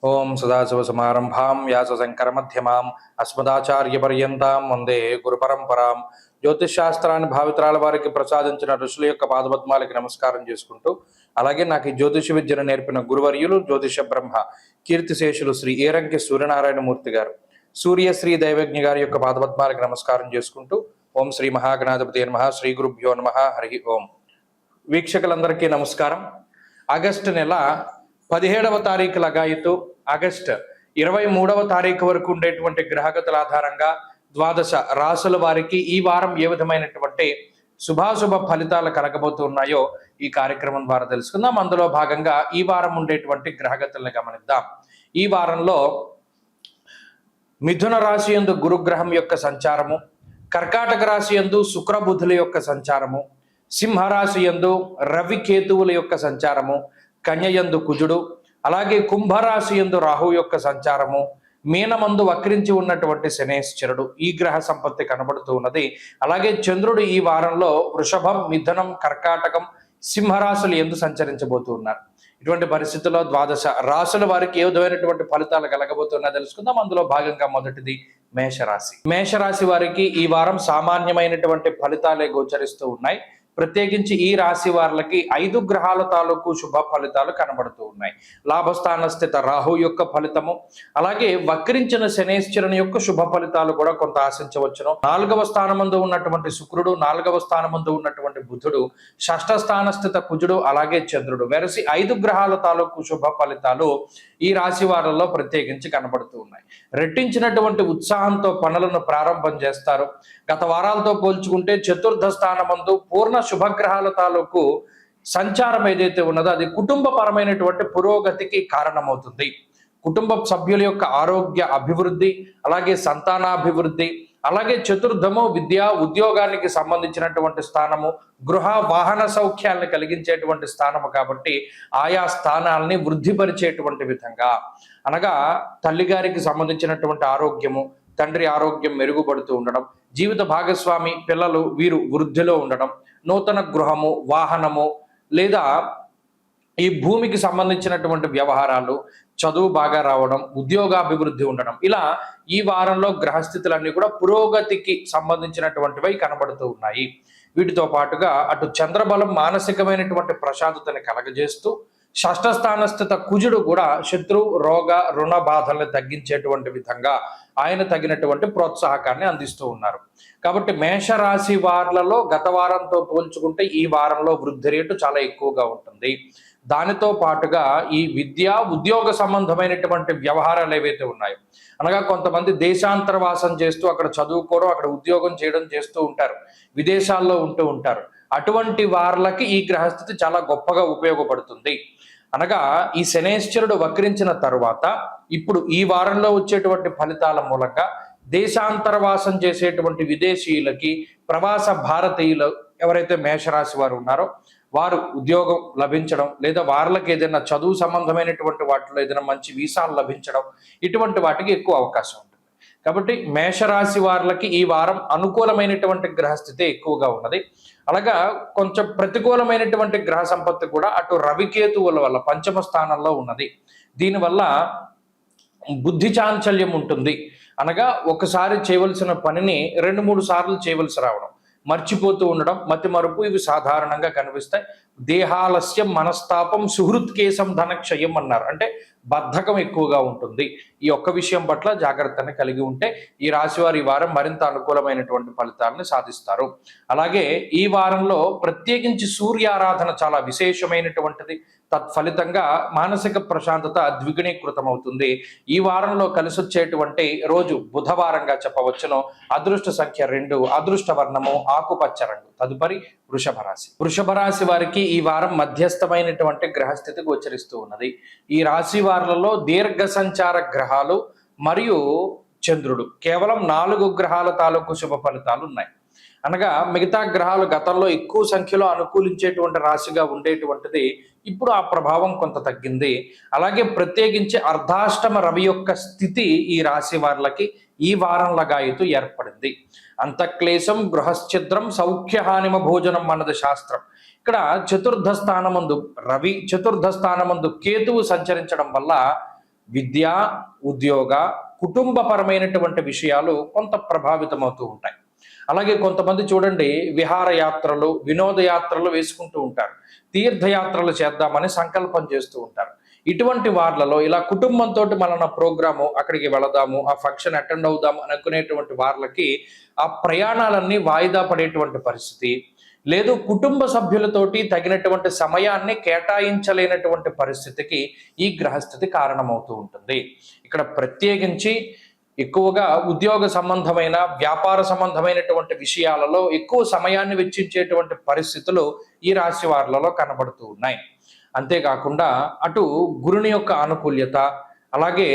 ఓం సదాశివసమారంభాం వ్యాసశంకరమధ్యమాం అస్మదాచార్యపర్యంతాం వందే గురుపరంపరాం. జ్యోతిష్ శాస్త్రాన్ని భావితరాల వారికి ప్రసాదించిన ఋషుల యొక్క పాదపద్మాలకి నమస్కారం చేసుకుంటూ, అలాగే నాకు ఈ జ్యోతిష విద్యను నేర్పిన గురువర్యులు జ్యోతిష బ్రహ్మ కీర్తిశేషులు శ్రీ ఏరంకి సూర్యనారాయణమూర్తి గారు, సూర్యశ్రీ దైవజ్ఞ గారి యొక్క పాదపద్మాలకి నమస్కారం చేసుకుంటూ, ఓం శ్రీ మహాగణాధిపతి నమః, శ్రీ గురుభ్యో నమః, హరి ఓం. వీక్షకులందరికీ నమస్కారం. ఆగస్టు నెల 17వ తారీఖు లగాయతు ఆగస్టు 23వ తారీఖు వరకు ఉండేటువంటి గ్రహగతుల ఆధారంగా ద్వాదశ రాసుల వారికి ఈ వారం ఏ విధమైనటువంటి శుభాశుభ ఫలితాలు కలగబోతున్నాయో ఈ కార్యక్రమం ద్వారా తెలుసుకుందాం. అందులో భాగంగా ఈ వారం ఉండేటువంటి గ్రహగతులను గమనిద్దాం. ఈ వారంలో మిథున రాశి యందు గురుగ్రహం యొక్క సంచారము, కర్కాటక రాశి యందు శుక్రబుధుల యొక్క సంచారము, సింహరాశి యందు రవి కేతువుల యొక్క సంచారము, కన్యయందు కుజుడు, అలాగే కుంభరాశి యందు రాహు యొక్క సంచారము, మీనమందు వక్రించి ఉన్నటువంటి శనేశ్వరుడు, ఈ గ్రహ సంపత్తి కనబడుతూ ఉన్నది. అలాగే చంద్రుడు ఈ వారంలో వృషభం, మిథునం, కర్కాటకం, సింహరాశులు ఎందు సంచరించబోతూ ఉన్నారు. ఇటువంటి పరిస్థితుల్లో ద్వాదశ రాశుల వారికి ఏ విధమైనటువంటి ఫలితాలు కలగబోతున్నా తెలుసుకుందాం. అందులో భాగంగా మొదటిది మేషరాశి. మేషరాశి వారికి ఈ వారం సామాన్యమైనటువంటి ఫలితాలే గోచరిస్తూ ఉన్నాయి. ప్రత్యేకించి ఈ రాశి వారికి 5 గ్రహాల తాలూకు శుభ ఫలితాలు కనబడుతూ ఉన్నాయి. లాభస్థాన స్థిత రాహు యొక్క ఫలితము, అలాగే వక్రించిన శనేశ్వరుని యొక్క శుభ ఫలితాలు కూడా కొంత ఆశించవచ్చును. 4వ స్థానమందు ఉన్నటువంటి శుక్రుడు, 4వ స్థానమందు ఉన్నటువంటి బుధుడు, 6వ స్థాన స్థిత కుజుడు, అలాగే చంద్రుడు, వెరసి 5 గ్రహాల తాలూకు శుభ ఫలితాలు ఈ రాశి వారిలో ప్రత్యేకించి కనబడుతూ ఉన్నాయి. రెట్టించినటువంటి ఉత్సాహంతో పనులను ప్రారంభం చేస్తారు. గత వారాలతో పోల్చుకుంటే చతుర్థ స్థానమందు పూర్ణ శుభగ్రహాల తాలూకు సంచారం ఏదైతే ఉన్నదో అది కుటుంబపరమైనటువంటి పురోగతికి కారణమవుతుంది. కుటుంబ సభ్యుల యొక్క ఆరోగ్య అభివృద్ధి, అలాగే సంతానాభివృద్ధి, అలాగే చతుర్థము విద్య ఉద్యోగానికి సంబంధించినటువంటి స్థానము, గృహ వాహన సౌఖ్యాలను కలిగించేటువంటి స్థానము కాబట్టి ఆయా స్థానాలని వృద్ధిపరిచేటువంటి విధంగా, అనగా తల్లిగారికి సంబంధించినటువంటి ఆరోగ్యము, తండ్రి ఆరోగ్యం మెరుగుపడుతూ ఉండడం, జీవిత భాగస్వామి పిల్లలు వీరు వృద్ధిలో ఉండడం, నూతన గృహము, వాహనము, లేదా ఈ భూమికి సంబంధించినటువంటి వ్యవహారాలు, చదువు బాగా రావడం, ఉద్యోగాభివృద్ధి ఉండడం, ఇలా ఈ వారంలో గ్రహస్థితులన్నీ కూడా పురోగతికి సంబంధించినటువంటివి కనబడుతూ ఉన్నాయి. వీటితో పాటుగా అటు చంద్రబలం మానసికమైనటువంటి ప్రశాంతతని కలగజేస్తూ, షష్ఠస్థాన స్థిత కుజుడు కూడా శత్రు రోగ రుణ బాధల్ని తగ్గించేటువంటి విధంగా ఆయన తగినటువంటి ప్రోత్సాహకాన్ని అందిస్తూ ఉన్నారు. కాబట్టి మేషరాశి వార్లలో గత వారంతో పోల్చుకుంటే ఈ వారంలో వృద్ధి రేటు చాలా ఎక్కువగా ఉంటుంది. దానితో పాటుగా ఈ విద్య ఉద్యోగ సంబంధమైనటువంటి వ్యవహారాలు ఏవైతే ఉన్నాయో, అనగా కొంతమంది దేశాంతరవాసం చేస్తూ అక్కడ చదువుకోవడం, అక్కడ ఉద్యోగం చేయడం చేస్తూ ఉంటారు, విదేశాల్లో ఉంటూ ఉంటారు. అటువంటి వార్లకి ఈ గ్రహస్థితి చాలా గొప్పగా ఉపయోగపడుతుంది. అనగా ఈ శనేశ్వరుడు వక్రించిన తరువాత ఇప్పుడు ఈ వారంలో వచ్చేటువంటి ఫలితాల మూలంగా దేశాంతరవాసం చేసేటువంటి విదేశీయులకి, ప్రవాస భారతీయులు ఎవరైతే మేషరాశి వారు ఉన్నారో వారు ఉద్యోగం లభించడం, లేదా వారికి ఏదైనా చదువు సంబంధమైనటువంటి వాటిలో ఏదైనా మంచి వీసాలు లభించడం, ఇటువంటి వాటికి ఎక్కువ అవకాశం ఉంటుంది. కాబట్టి మేషరాశి వారికి ఈ వారం అనుకూలమైనటువంటి గ్రహస్థితి ఎక్కువగా ఉన్నది. అలాగా కొంచెం ప్రతికూలమైనటువంటి గ్రహ సంపత్తి కూడా అటు రవికేతువుల వల్ల పంచమ స్థానంలో ఉన్నది. దీనివల్ల బుద్ధి చాంచల్యం ఉంటుంది. అనగా ఒకసారి చేయవలసిన పనిని 2-3 సార్లు చేయవలసి రావడం, మర్చిపోతూ ఉండడం, మతి మరుపు, ఇవి సాధారణంగా కనిపిస్తాయి. దేహాలస్యం, మనస్తాపం, సుహృత్కేశం, ధనక్షయం అన్నారు. అంటే బద్ధకం ఎక్కువగా ఉంటుంది. ఈ ఒక్క విషయం పట్ల జాగ్రత్తని కలిగి ఉంటే ఈ రాశి వారి ఈ వారం మరింత అనుకూలమైనటువంటి ఫలితాలను సాధిస్తారు. అలాగే ఈ వారంలో ప్రత్యేకించి సూర్యారాధన చాలా విశేషమైనటువంటిది. తత్ఫలితంగా మానసిక ప్రశాంతత ద్విగుణీకృతం అవుతుంది. ఈ వారంలో కలిసొచ్చేటువంటి రోజు బుధవారంగా చెప్పవచ్చును. అదృష్ట సంఖ్య 2, అదృష్ట వర్ణము ఆకుపచ్చ రంగు. తదుపరి వృషభ రాశి. వృషభ రాశి వారికి ఈ వారం మధ్యస్థమైనటువంటి గ్రహస్థితి గోచరిస్తూ ఉన్నది. ఈ రాశి వారులలో దీర్ఘ సంచార గ్రహాలు మరియు చంద్రుడు, కేవలం 4 గ్రహాల తాలూకు శుభ ఫలితాలు ఉన్నాయి. అనగా మిగతా గ్రహాలు గతంలో ఎక్కువ సంఖ్యలో అనుకూలించేటువంటి రాశిగా ఉండేటువంటిది ఇప్పుడు ఆ ప్రభావం కొంత తగ్గింది. అలాగే ప్రత్యేకించి అర్ధాష్టమ రవి యొక్క స్థితి ఈ రాశి వారికి ఈ వారం లగాయతు ఏర్పడింది. అంతఃక్లేశం గృహశ్చిద్రం సౌఖ్యహానిమ భోజనం అన్నది శాస్త్రం. ఇక్కడ చతుర్థ స్థానమందు రవి, చతుర్థ స్థానమందు కేతువు సంచరించడం వల్ల విద్య, ఉద్యోగ, కుటుంబపరమైనటువంటి విషయాలు కొంత ప్రభావితమవుతూ ఉంటాయి. అలాగే కొంతమంది చూడండి విహారయాత్రలు, వినోదయాత్రలు వేసుకుంటూ ఉంటారు. తీర్థయాత్రలు చేద్దామని సంకల్పం చేస్తూ ఉంటారు. ఇటువంటి వార్లలో ఇలా కుటుంబంతో మన ప్రోగ్రాము అక్కడికి వెళదాము, ఆ ఫంక్షన్ అటెండ్ అవుదాము అనుకునేటువంటి వార్లకి ఆ ప్రయాణాలన్నీ వాయిదా పడేటువంటి పరిస్థితి, లేదు కుటుంబ సభ్యులతోటి తగినటువంటి సమయాన్ని కేటాయించలేనటువంటి పరిస్థితికి ఈ గ్రహస్థితి కారణమవుతూ ఉంటుంది. ఇక్కడ ప్రత్యేకించి ఎక్కువగా ఉద్యోగ సంబంధమైన, వ్యాపార సంబంధమైనటువంటి విషయాలలో ఎక్కువ సమయాన్ని వెచ్చించేటువంటి పరిస్థితులు ఈ రాశి వారులలో కనబడుతూ ఉన్నాయి. అంతేకాకుండా అటు గురుని యొక్క ఆనుకూల్యత, అలాగే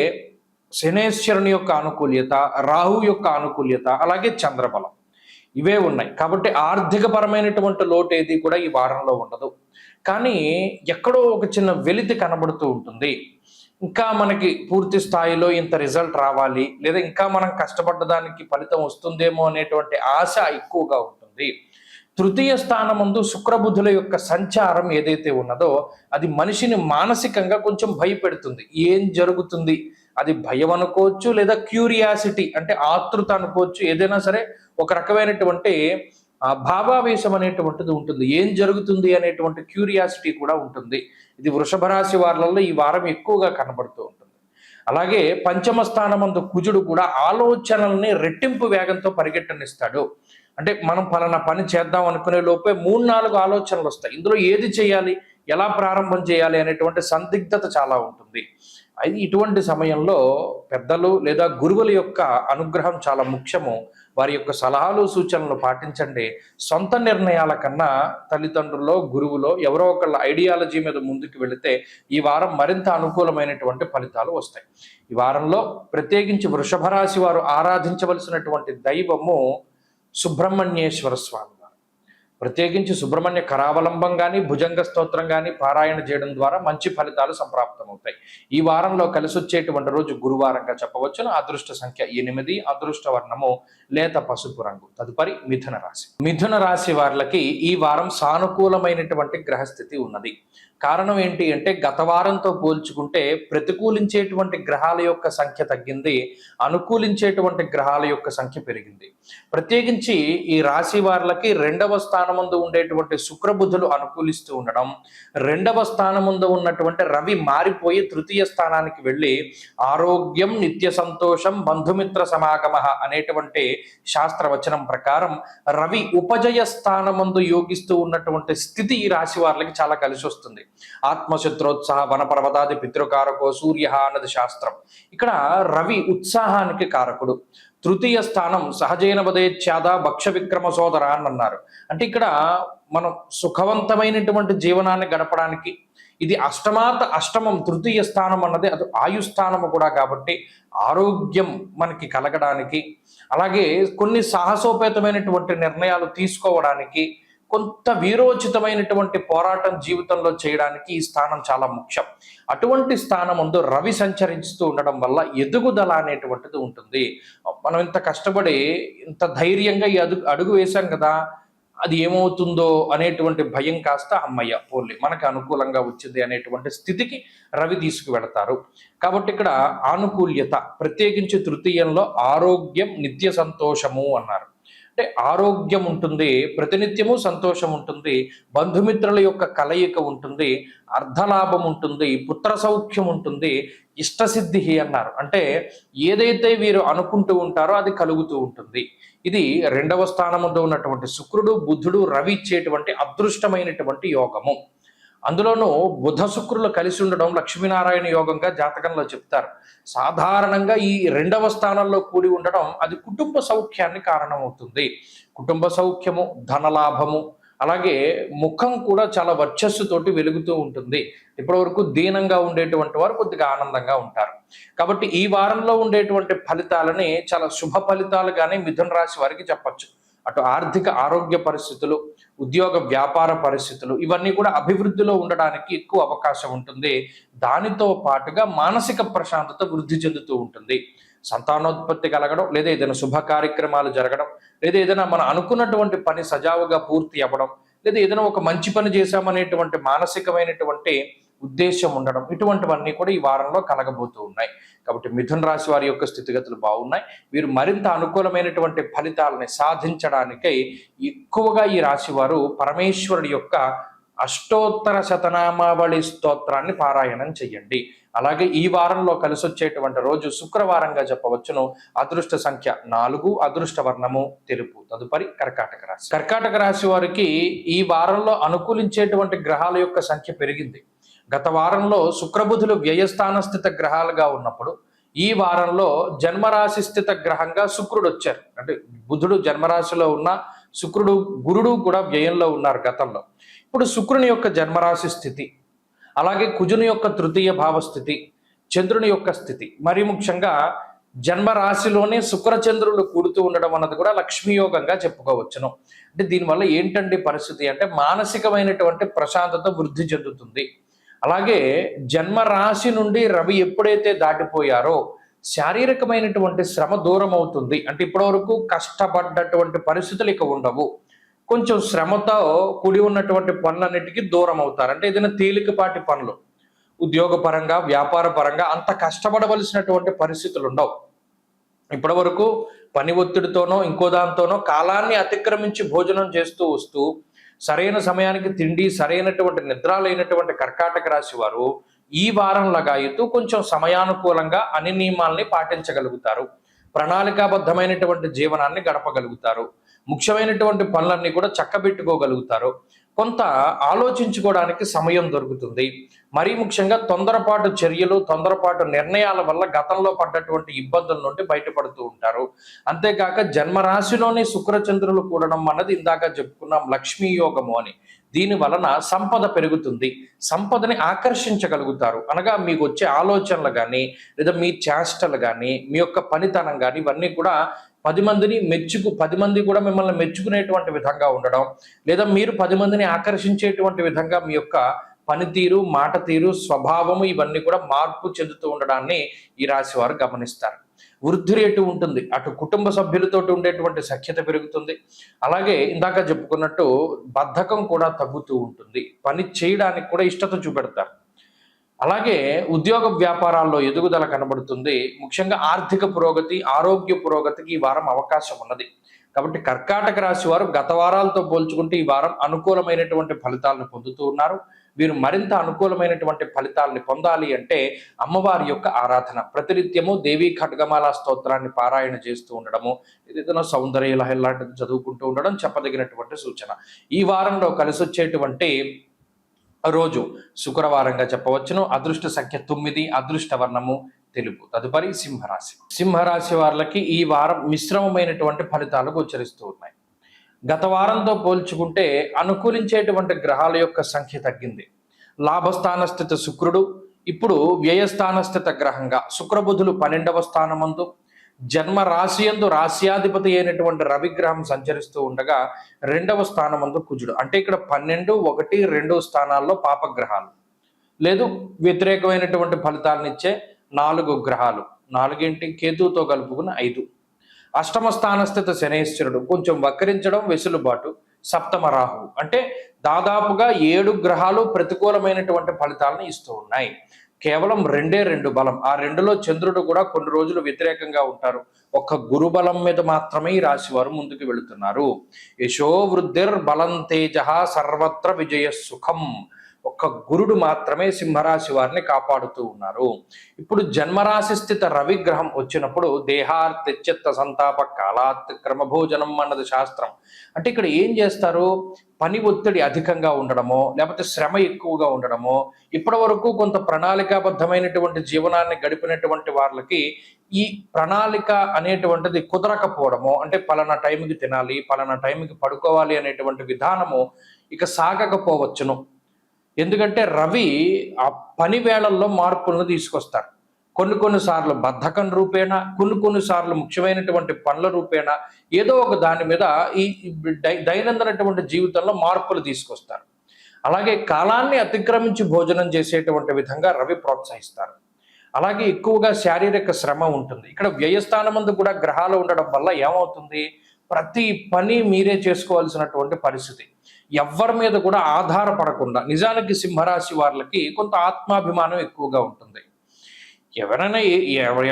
శనేశ్వరుని యొక్క ఆనుకూల్యత, రాహు యొక్క ఆనుకూల్యత, అలాగే చంద్రబలం ఇవే ఉన్నాయి. కాబట్టి ఆర్థిక పరమైనటువంటి లోటు ఏది కూడా ఈ వారంలో ఉండదు. కానీ ఎక్కడో ఒక చిన్న వెలితి కనబడుతూ ఉంటుంది. ఇంకా మనకి పూర్తి స్థాయిలో ఇంత రిజల్ట్ రావాలి, లేదా ఇంకా మనం కష్టపడ్డదానికి ఫలితం వస్తుందేమో అనేటువంటి ఆశ ఎక్కువగా ఉంటుంది. తృతీయ స్థానమందు శుక్రబుధుల యొక్క సంచారం ఏదైతే ఉన్నదో అది మనిషిని మానసికంగా కొంచెం భయపెడుతుంది. ఏం జరుగుతుంది, అది భయం అనుకోవచ్చు, లేదా క్యూరియాసిటీ అంటే ఆతృత అనుకోవచ్చు. ఏదైనా సరే ఒక రకమైనటువంటి భావావేశం అనేటువంటిది ఉంటుంది. ఏం జరుగుతుంది అనేటువంటి క్యూరియాసిటీ కూడా ఉంటుంది. ఇది వృషభ రాశి వారిలో ఈ వారం ఎక్కువగా కనబడుతూ ఉంటుంది. అలాగే పంచమ స్థానమందు కుజుడు కూడా ఆలోచనల్ని రెట్టింపు వేగంతో పరిగెట్టనిస్తాడు. అంటే మనం పలానా పని చేద్దాం అనుకునే లోపే 3-4 ఆలోచనలు వస్తాయి. ఇందులో ఏది చేయాలి, ఎలా ప్రారంభం చేయాలి అనేటువంటి సందిగ్ధత చాలా ఉంటుంది. అది ఇటువంటి సమయంలో పెద్దలు లేదా గురువుల యొక్క అనుగ్రహం చాలా ముఖ్యము. వారి యొక్క సలహాలు, సూచనలు పాటించండి. సొంత నిర్ణయాల కన్నా తల్లిదండ్రుల్లో, గురువులో ఎవరో ఒకళ్ళ ఐడియాలజీ మీద ముందుకు వెళితే ఈ వారం మరింత అనుకూలమైనటువంటి ఫలితాలు వస్తాయి. ఈ వారంలో ప్రత్యేకించి వృషభ రాశి వారు ఆరాధించవలసినటువంటి దైవము సుబ్రహ్మణ్యేశ్వర స్వామి. ప్రత్యేకించి సుబ్రహ్మణ్య కరావలంబం కానీ, భుజంగ స్తోత్రం కానీ పారాయణ చేయడం ద్వారా మంచి ఫలితాలు సంప్రాప్తమవుతాయి. ఈ వారంలో కలిసి వచ్చేటువంటి రోజు గురువారంగా చెప్పవచ్చును. అదృష్ట సంఖ్య 8, అదృష్ట వర్ణము లేత పసుపు రంగు. తదుపరి మిథున రాశి. మిథున రాశి వారికి ఈ వారం సానుకూలమైనటువంటి గ్రహస్థితి ఉన్నది. కారణం ఏంటి అంటే గత వారంతో పోల్చుకుంటే ప్రతికూలించేటువంటి గ్రహాల యొక్క సంఖ్య తగ్గింది, అనుకూలించేటువంటి గ్రహాల యొక్క సంఖ్య పెరిగింది. ప్రత్యేకించి ఈ రాశి వారికి 2వ స్థానముందు ఉండేటువంటి శుక్రబుధులు అనుకూలిస్తూ ఉండడం, 2వ స్థానముందు ఉన్నటువంటి రవి మారిపోయి తృతీయ స్థానానికి వెళ్ళి ఆరోగ్యం, నిత్య సంతోషం, బంధుమిత్ర సమాగమ అనేటువంటి శాస్త్రవచనం ప్రకారం రవి ఉపజయ స్థానముందు యోగిస్తూ ఉన్నటువంటి స్థితి ఈ రాశి వారికి చాలా కలిసి వస్తుంది. ఆత్మశత్రోత్సాహ వనపర్వతాది పితృకారకో సూర్య అన్నది శాస్త్రం. ఇక్కడ రవి ఉత్సాహానికి కారకుడు. తృతీయ స్థానం సహజైన వదేచ్ఛాద భక్ష విక్రమ సోదర అని అన్నారు. అంటే ఇక్కడ మనం సుఖవంతమైనటువంటి జీవనాన్ని గడపడానికి ఇది అష్టమం తృతీయ స్థానం అన్నది అది ఆయుస్థానము కూడా కాబట్టి ఆరోగ్యం మనకి కలగడానికి, అలాగే కొన్ని సాహసోపేతమైనటువంటి నిర్ణయాలు తీసుకోవడానికి, కొంత వీరోచితమైనటువంటి పోరాటం జీవితంలో చేయడానికి ఈ స్థానం చాలా ముఖ్యం. అటువంటి స్థానం ముందు రవి సంచరిస్తూ ఉండడం వల్ల ఎదుగుదల అనేటువంటిది ఉంటుంది. మనం ఇంత కష్టపడి ఇంత ధైర్యంగా ఈ అడుగు వేశాం కదా, అది ఏమవుతుందో అనేటువంటి భయం కాస్త అమ్మయ్య పోన్లే మనకు అనుకూలంగా వచ్చింది అనేటువంటి స్థితికి రవి తీసుకువెళతారు. కాబట్టి ఇక్కడ ఆనుకూల్యత ప్రత్యేకించి తృతీయంలో ఆరోగ్యం, నిత్య సంతోషము అన్నారు. అంటే ఆరోగ్యం ఉంటుంది, ప్రతినిత్యము సంతోషం ఉంటుంది, బంధుమిత్రుల యొక్క కలయిక ఉంటుంది, అర్ధలాభం ఉంటుంది, పుత్ర సౌఖ్యం ఉంటుంది, ఇష్టసిద్ధి అన్నారు. అంటే ఏదైతే వీరు అనుకుంటూ ఉంటారో అది కలుగుతూ ఉంటుంది. ఇది 2వ స్థానములో ఉన్నటువంటి శుక్రుడు, బుధుడు, రవి ఇచ్చేటువంటి అదృష్టమైనటువంటి యోగము. అందులోనూ బుధ శుక్రులు కలిసి ఉండడం లక్ష్మీనారాయణ యోగంగా జాతకంలో చెప్తారు. సాధారణంగా ఈ 2వ స్థానంలో కూడి ఉండడం అది కుటుంబ సౌఖ్యాన్ని కారణమవుతుంది. కుటుంబ సౌఖ్యము, ధనలాభము, అలాగే ముఖం కూడా చాలా వర్చస్సుతోటి వెలుగుతూ ఉంటుంది. ఇప్పటి వరకు దీనంగా ఉండేటువంటి వారు కొద్దిగా ఆనందంగా ఉంటారు. కాబట్టి ఈ వారంలో ఉండేటువంటి ఫలితాలని చాలా శుభ ఫలితాలుగానే మిథున రాశి వారికి చెప్పచ్చు. అటు ఆర్థిక ఆరోగ్య పరిస్థితులు, ఉద్యోగ వ్యాపార పరిస్థితులు ఇవన్నీ కూడా అభివృద్ధిలో ఉండడానికి ఎక్కువ అవకాశం ఉంటుంది. దానితో పాటుగా మానసిక ప్రశాంతత వృద్ధి చెందుతూ ఉంటుంది. సంతానోత్పత్తి కలగడం, లేదా ఏదైనా శుభ కార్యక్రమాలు జరగడం, లేదా ఏదైనా మనం అనుకున్నటువంటి పని సజావుగా పూర్తి అవ్వడం, లేదా ఏదైనా ఒక మంచి పని చేశామనేటువంటి మానసికమైనటువంటి ఉద్దేశం ఉండడం, ఇటువంటివన్నీ కూడా ఈ వారంలో కలగబోతూ ఉన్నాయి. కాబట్టి మిథున రాశి వారి యొక్క స్థితిగతులు బాగున్నాయి. వీరు మరింత అనుకూలమైనటువంటి ఫలితాలని సాధించడానికై ఎక్కువగా ఈ రాశి వారు పరమేశ్వరుడి యొక్క అష్టోత్తర శతనామావళి స్తోత్రాన్ని పారాయణం చెయ్యండి. అలాగే ఈ వారంలో కలిసి వచ్చేటువంటి రోజు శుక్రవారంగా చెప్పవచ్చును. అదృష్ట సంఖ్య 4, అదృష్ట వర్ణము తెలుపు. తదుపరి కర్కాటక రాశి. కర్కాటక రాశి వారికి ఈ వారంలో అనుకూలించేటువంటి గ్రహాల యొక్క సంఖ్య పెరిగింది. గత వారంలో శుక్రబుధులు వ్యయస్థాన స్థిత గ్రహాలుగా ఉన్నప్పుడు ఈ వారంలో జన్మరాశి స్థిత గ్రహంగా శుక్రుడు వచ్చారు. అంటే బుధుడు జన్మరాశిలో ఉన్న శుక్రుడు, గురుడు కూడా వ్యయంలో ఉన్నారు గతంలో. ఇప్పుడు శుక్రుని యొక్క జన్మరాశి స్థితి, అలాగే కుజుని యొక్క తృతీయ భావస్థితి, చంద్రుని యొక్క స్థితి, మరి ముఖ్యంగా జన్మరాశిలోనే శుక్రచంద్రులు కూడుతూ ఉండడం అన్నది కూడా లక్ష్మీయోగంగా చెప్పుకోవచ్చును. అంటే దీనివల్ల ఏంటండి పరిస్థితి అంటే మానసికమైనటువంటి ప్రశాంతత వృద్ధి చెందుతుంది. అలాగే జన్మరాశి నుండి రవి ఎప్పుడైతే దాటిపోయారో శారీరకమైనటువంటి శ్రమ దూరం అవుతుంది. అంటే ఇప్పటివరకు కష్టపడ్డటువంటి పరిస్థితులు ఇక ఉండవు. కొంచెం శ్రమతో కూడి ఉన్నటువంటి పనులన్నిటికీ దూరం అవుతారు. అంటే ఏదైనా తేలికపాటి పనులు, ఉద్యోగపరంగా, వ్యాపార పరంగా అంత కష్టపడవలసినటువంటి పరిస్థితులు ఉండవు. ఇప్పటి వరకు పని ఒత్తిడితోనో ఇంకో దాంతోనో కాలాన్ని అతిక్రమించి భోజనం చేస్తూ వస్తూ సరైన సమయానికి తిండి, సరైనటువంటి నిద్ర లేనటువంటి కర్కాటక రాశి వారు ఈ వారం లగాయతూ కొంచెం సమయానుకూలంగా అన్ని నియమాల్ని పాటించగలుగుతారు. ప్రణాళికాబద్ధమైనటువంటి జీవనాన్ని గడపగలుగుతారు. ముఖ్యమైనటువంటి పనులన్నీ కూడా చక్కబెట్టుకోగలుగుతారు. కొంత ఆలోచించుకోవడానికి సమయం దొరుకుతుంది. మరీ ముఖ్యంగా తొందరపాటు చర్యలు, తొందరపాటు నిర్ణయాల వల్ల గతంలో పడ్డటువంటి ఇబ్బందుల నుండి బయటపడుతూ ఉంటారు. అంతేకాక జన్మరాశిలోని శుక్రచంద్రులు కూడడం అన్నది ఇందాక చెప్పుకున్నాం లక్ష్మీ యోగము అని. దీని వలన సంపద పెరుగుతుంది. సంపదని ఆకర్షించగలుగుతారు. అనగా మీకు వచ్చే ఆలోచనలు కానీ, లేదా మీ చేష్టలు కానీ, మీ యొక్క పనితనం కానీ ఇవన్నీ కూడా 10 మంది కూడా మిమ్మల్ని మెచ్చుకునేటువంటి విధంగా ఉండడం, లేదా మీరు 10 మందిని ఆకర్షించేటువంటి విధంగా మీ యొక్క పనితీరు, మాట తీరు, స్వభావము ఇవన్నీ కూడా మార్పు చెందుతూ ఉండడాన్ని ఈ రాశి వారు గమనిస్తారు. వృద్ధి రేటు ఉంటుంది. అటు కుటుంబ సభ్యులతో ఉండేటువంటి సఖ్యత పెరుగుతుంది. అలాగే ఇందాక చెప్పుకున్నట్టు బద్ధకం కూడా తగ్గుతూ ఉంటుంది. పని చేయడానికి కూడా ఇష్టత చూపెడతారు. అలాగే ఉద్యోగ వ్యాపారాల్లో ఎదుగుదల కనబడుతుంది. ముఖ్యంగా ఆర్థిక పురోగతి, ఆరోగ్య పురోగతికి ఈ వారం అవకాశం ఉన్నది. కాబట్టి కర్కాటక రాశి వారు గత వారాలతో పోల్చుకుంటే ఈ వారం అనుకూలమైనటువంటి ఫలితాలను పొందుతూ ఉన్నారు. వీరు మరింత అనుకూలమైనటువంటి ఫలితాలని పొందాలి అంటే అమ్మవారి యొక్క ఆరాధన, ప్రతినిత్యము దేవీ ఖడ్గమాల స్తోత్రాన్ని పారాయణ చేస్తూ ఉండడము, ఏదైనా సౌందర్య లహరి లాంటిది చదువుకుంటూ ఉండడం చెప్పదగినటువంటి సూచన. ఈ వారంలో కలిసి వచ్చేటువంటి రోజు శుక్రవారంగా చెప్పవచ్చును. అదృష్ట సంఖ్య 9, అదృష్ట వర్ణము తెలుపు. తదుపరి సింహరాశి. సింహరాశి వారికి ఈ వారం మిశ్రమమైనటువంటి ఫలితాలు గోచరిస్తూ ఉన్నాయి. గత వారంతో పోల్చుకుంటే అనుకూలించేటువంటి గ్రహాల యొక్క సంఖ్య తగ్గింది. లాభస్థాన స్థిత శుక్రుడు ఇప్పుడు వ్యయస్థాన స్థిత గ్రహంగా శుక్రబుధులు 12వ స్థానమందు, జన్మ రాశియందు రాశ్యాధిపతి అయినటువంటి రవిగ్రహం సంచరిస్తూ ఉండగా 2వ స్థానమందు కుజుడు. అంటే ఇక్కడ 12, 1, 2 స్థానాల్లో పాపగ్రహాలు, లేదు వ్యతిరేకమైనటువంటి ఫలితాలను ఇచ్చే 4 గ్రహాలు. 4 ఏంటి? కేతువుతో కలుపుకున్న 5. అష్టమ స్థాన స్థిత శనేశ్వరుడు కొంచెం వక్రించడం, వెసులుబాటు. సప్తమ రాహు. అంటే దాదాపుగా 7 గ్రహాలు ప్రతికూలమైనటువంటి ఫలితాలను ఇస్తూ ఉన్నాయి. కేవలం 2 బలం. ఆ 2లో చంద్రుడు కూడా కొన్ని రోజులు వ్యతిరేకంగా ఉంటారు. ఒక్క గురు బలం మీద మాత్రమే ఈ రాశి వారు ముందుకు వెళుతున్నారు. యశో వృద్ధిర్ బలం తేజ సర్వత్ర విజయ సుఖం. ఒక్క గురుడు మాత్రమే సింహరాశి వారిని కాపాడుతూ ఉన్నారు. ఇప్పుడు జన్మరాశి స్థిత రవిగ్రహం వచ్చినప్పుడు దేహార్తిచిత్త సంతాప కాలాత్ క్రమభోజనం అన్నది శాస్త్రం. అంటే ఇక్కడ ఏం చేస్తారు? పని ఒత్తిడి అధికంగా ఉండడమో, లేకపోతే శ్రమ ఎక్కువగా ఉండడమో, ఇప్పటి వరకు కొంత ప్రణాళికాబద్ధమైనటువంటి జీవనాన్ని గడిపినటువంటి వాళ్ళకి ఈ ప్రణాళిక అనేటువంటిది కుదరకపోవడము, అంటే పలానా టైంకి తినాలి, పలానా టైంకి పడుకోవాలి అనేటువంటి విధానము ఇక సాగకపోవచ్చును. ఎందుకంటే రవి ఆ పని వేళల్లో మార్పులను తీసుకొస్తారు. కొన్నిసార్లు బద్ధకం రూపేణ, కొన్నిసార్లు ముఖ్యమైనటువంటి పనుల రూపేణ ఏదో ఒక దాని మీద ఈ దైనందినటువంటి జీవితంలో మార్పులు తీసుకొస్తారు. అలాగే కాలాన్ని అతిక్రమించి భోజనం చేసేటువంటి విధంగా రవి ప్రోత్సహిస్తారు. అలాగే ఎక్కువగా శారీరక శ్రమ ఉంటుంది. ఇక్కడ వ్యయస్థానమందు కూడా గ్రహాలు ఉండడం వల్ల ఏమవుతుంది? ప్రతి పని మీరే చేసుకోవాల్సినటువంటి పరిస్థితి. ఎవ్వరి మీద కూడా ఆధారపడకుండా, నిజానికి సింహరాశి వాళ్ళకి కొంత ఆత్మాభిమానం ఎక్కువగా ఉంటుంది. ఎవరైనా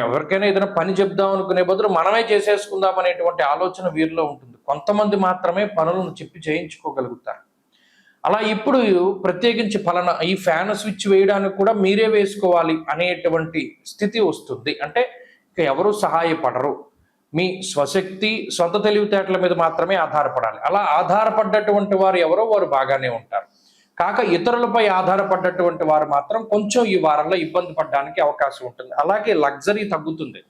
ఎవరికైనా ఏదైనా పని చెప్దాం అనుకునే బదులు మనమే చేసేసుకుందాం అనేటువంటి ఆలోచన వీరిలో ఉంటుంది. కొంతమంది మాత్రమే పనులను చెప్పి చేయించుకోగలుగుతారు. అలా ఇప్పుడు ప్రత్యేకించి ఫలానా ఈ ఫ్యాన్ స్విచ్ వేయడానికి కూడా మీరే వేసుకోవాలి అనేటువంటి స్థితి వస్తుంది. అంటే ఇక ఎవరు సహాయపడరు, మీ స్వశక్తి సొంత తెలివితేటల మీద మాత్రమే ఆధారపడాలి. అలా ఆధారపడ్డటువంటి వారు ఎవరో వారు బాగానే ఉంటారు. కాక ఇతరులపై ఆధారపడ్డటువంటి వారు మాత్రం కొంచెం ఈ వారంలో ఇబ్బంది పడడానికి అవకాశం ఉంటుంది. అలాగే లగ్జరీ తగ్గుతుంది.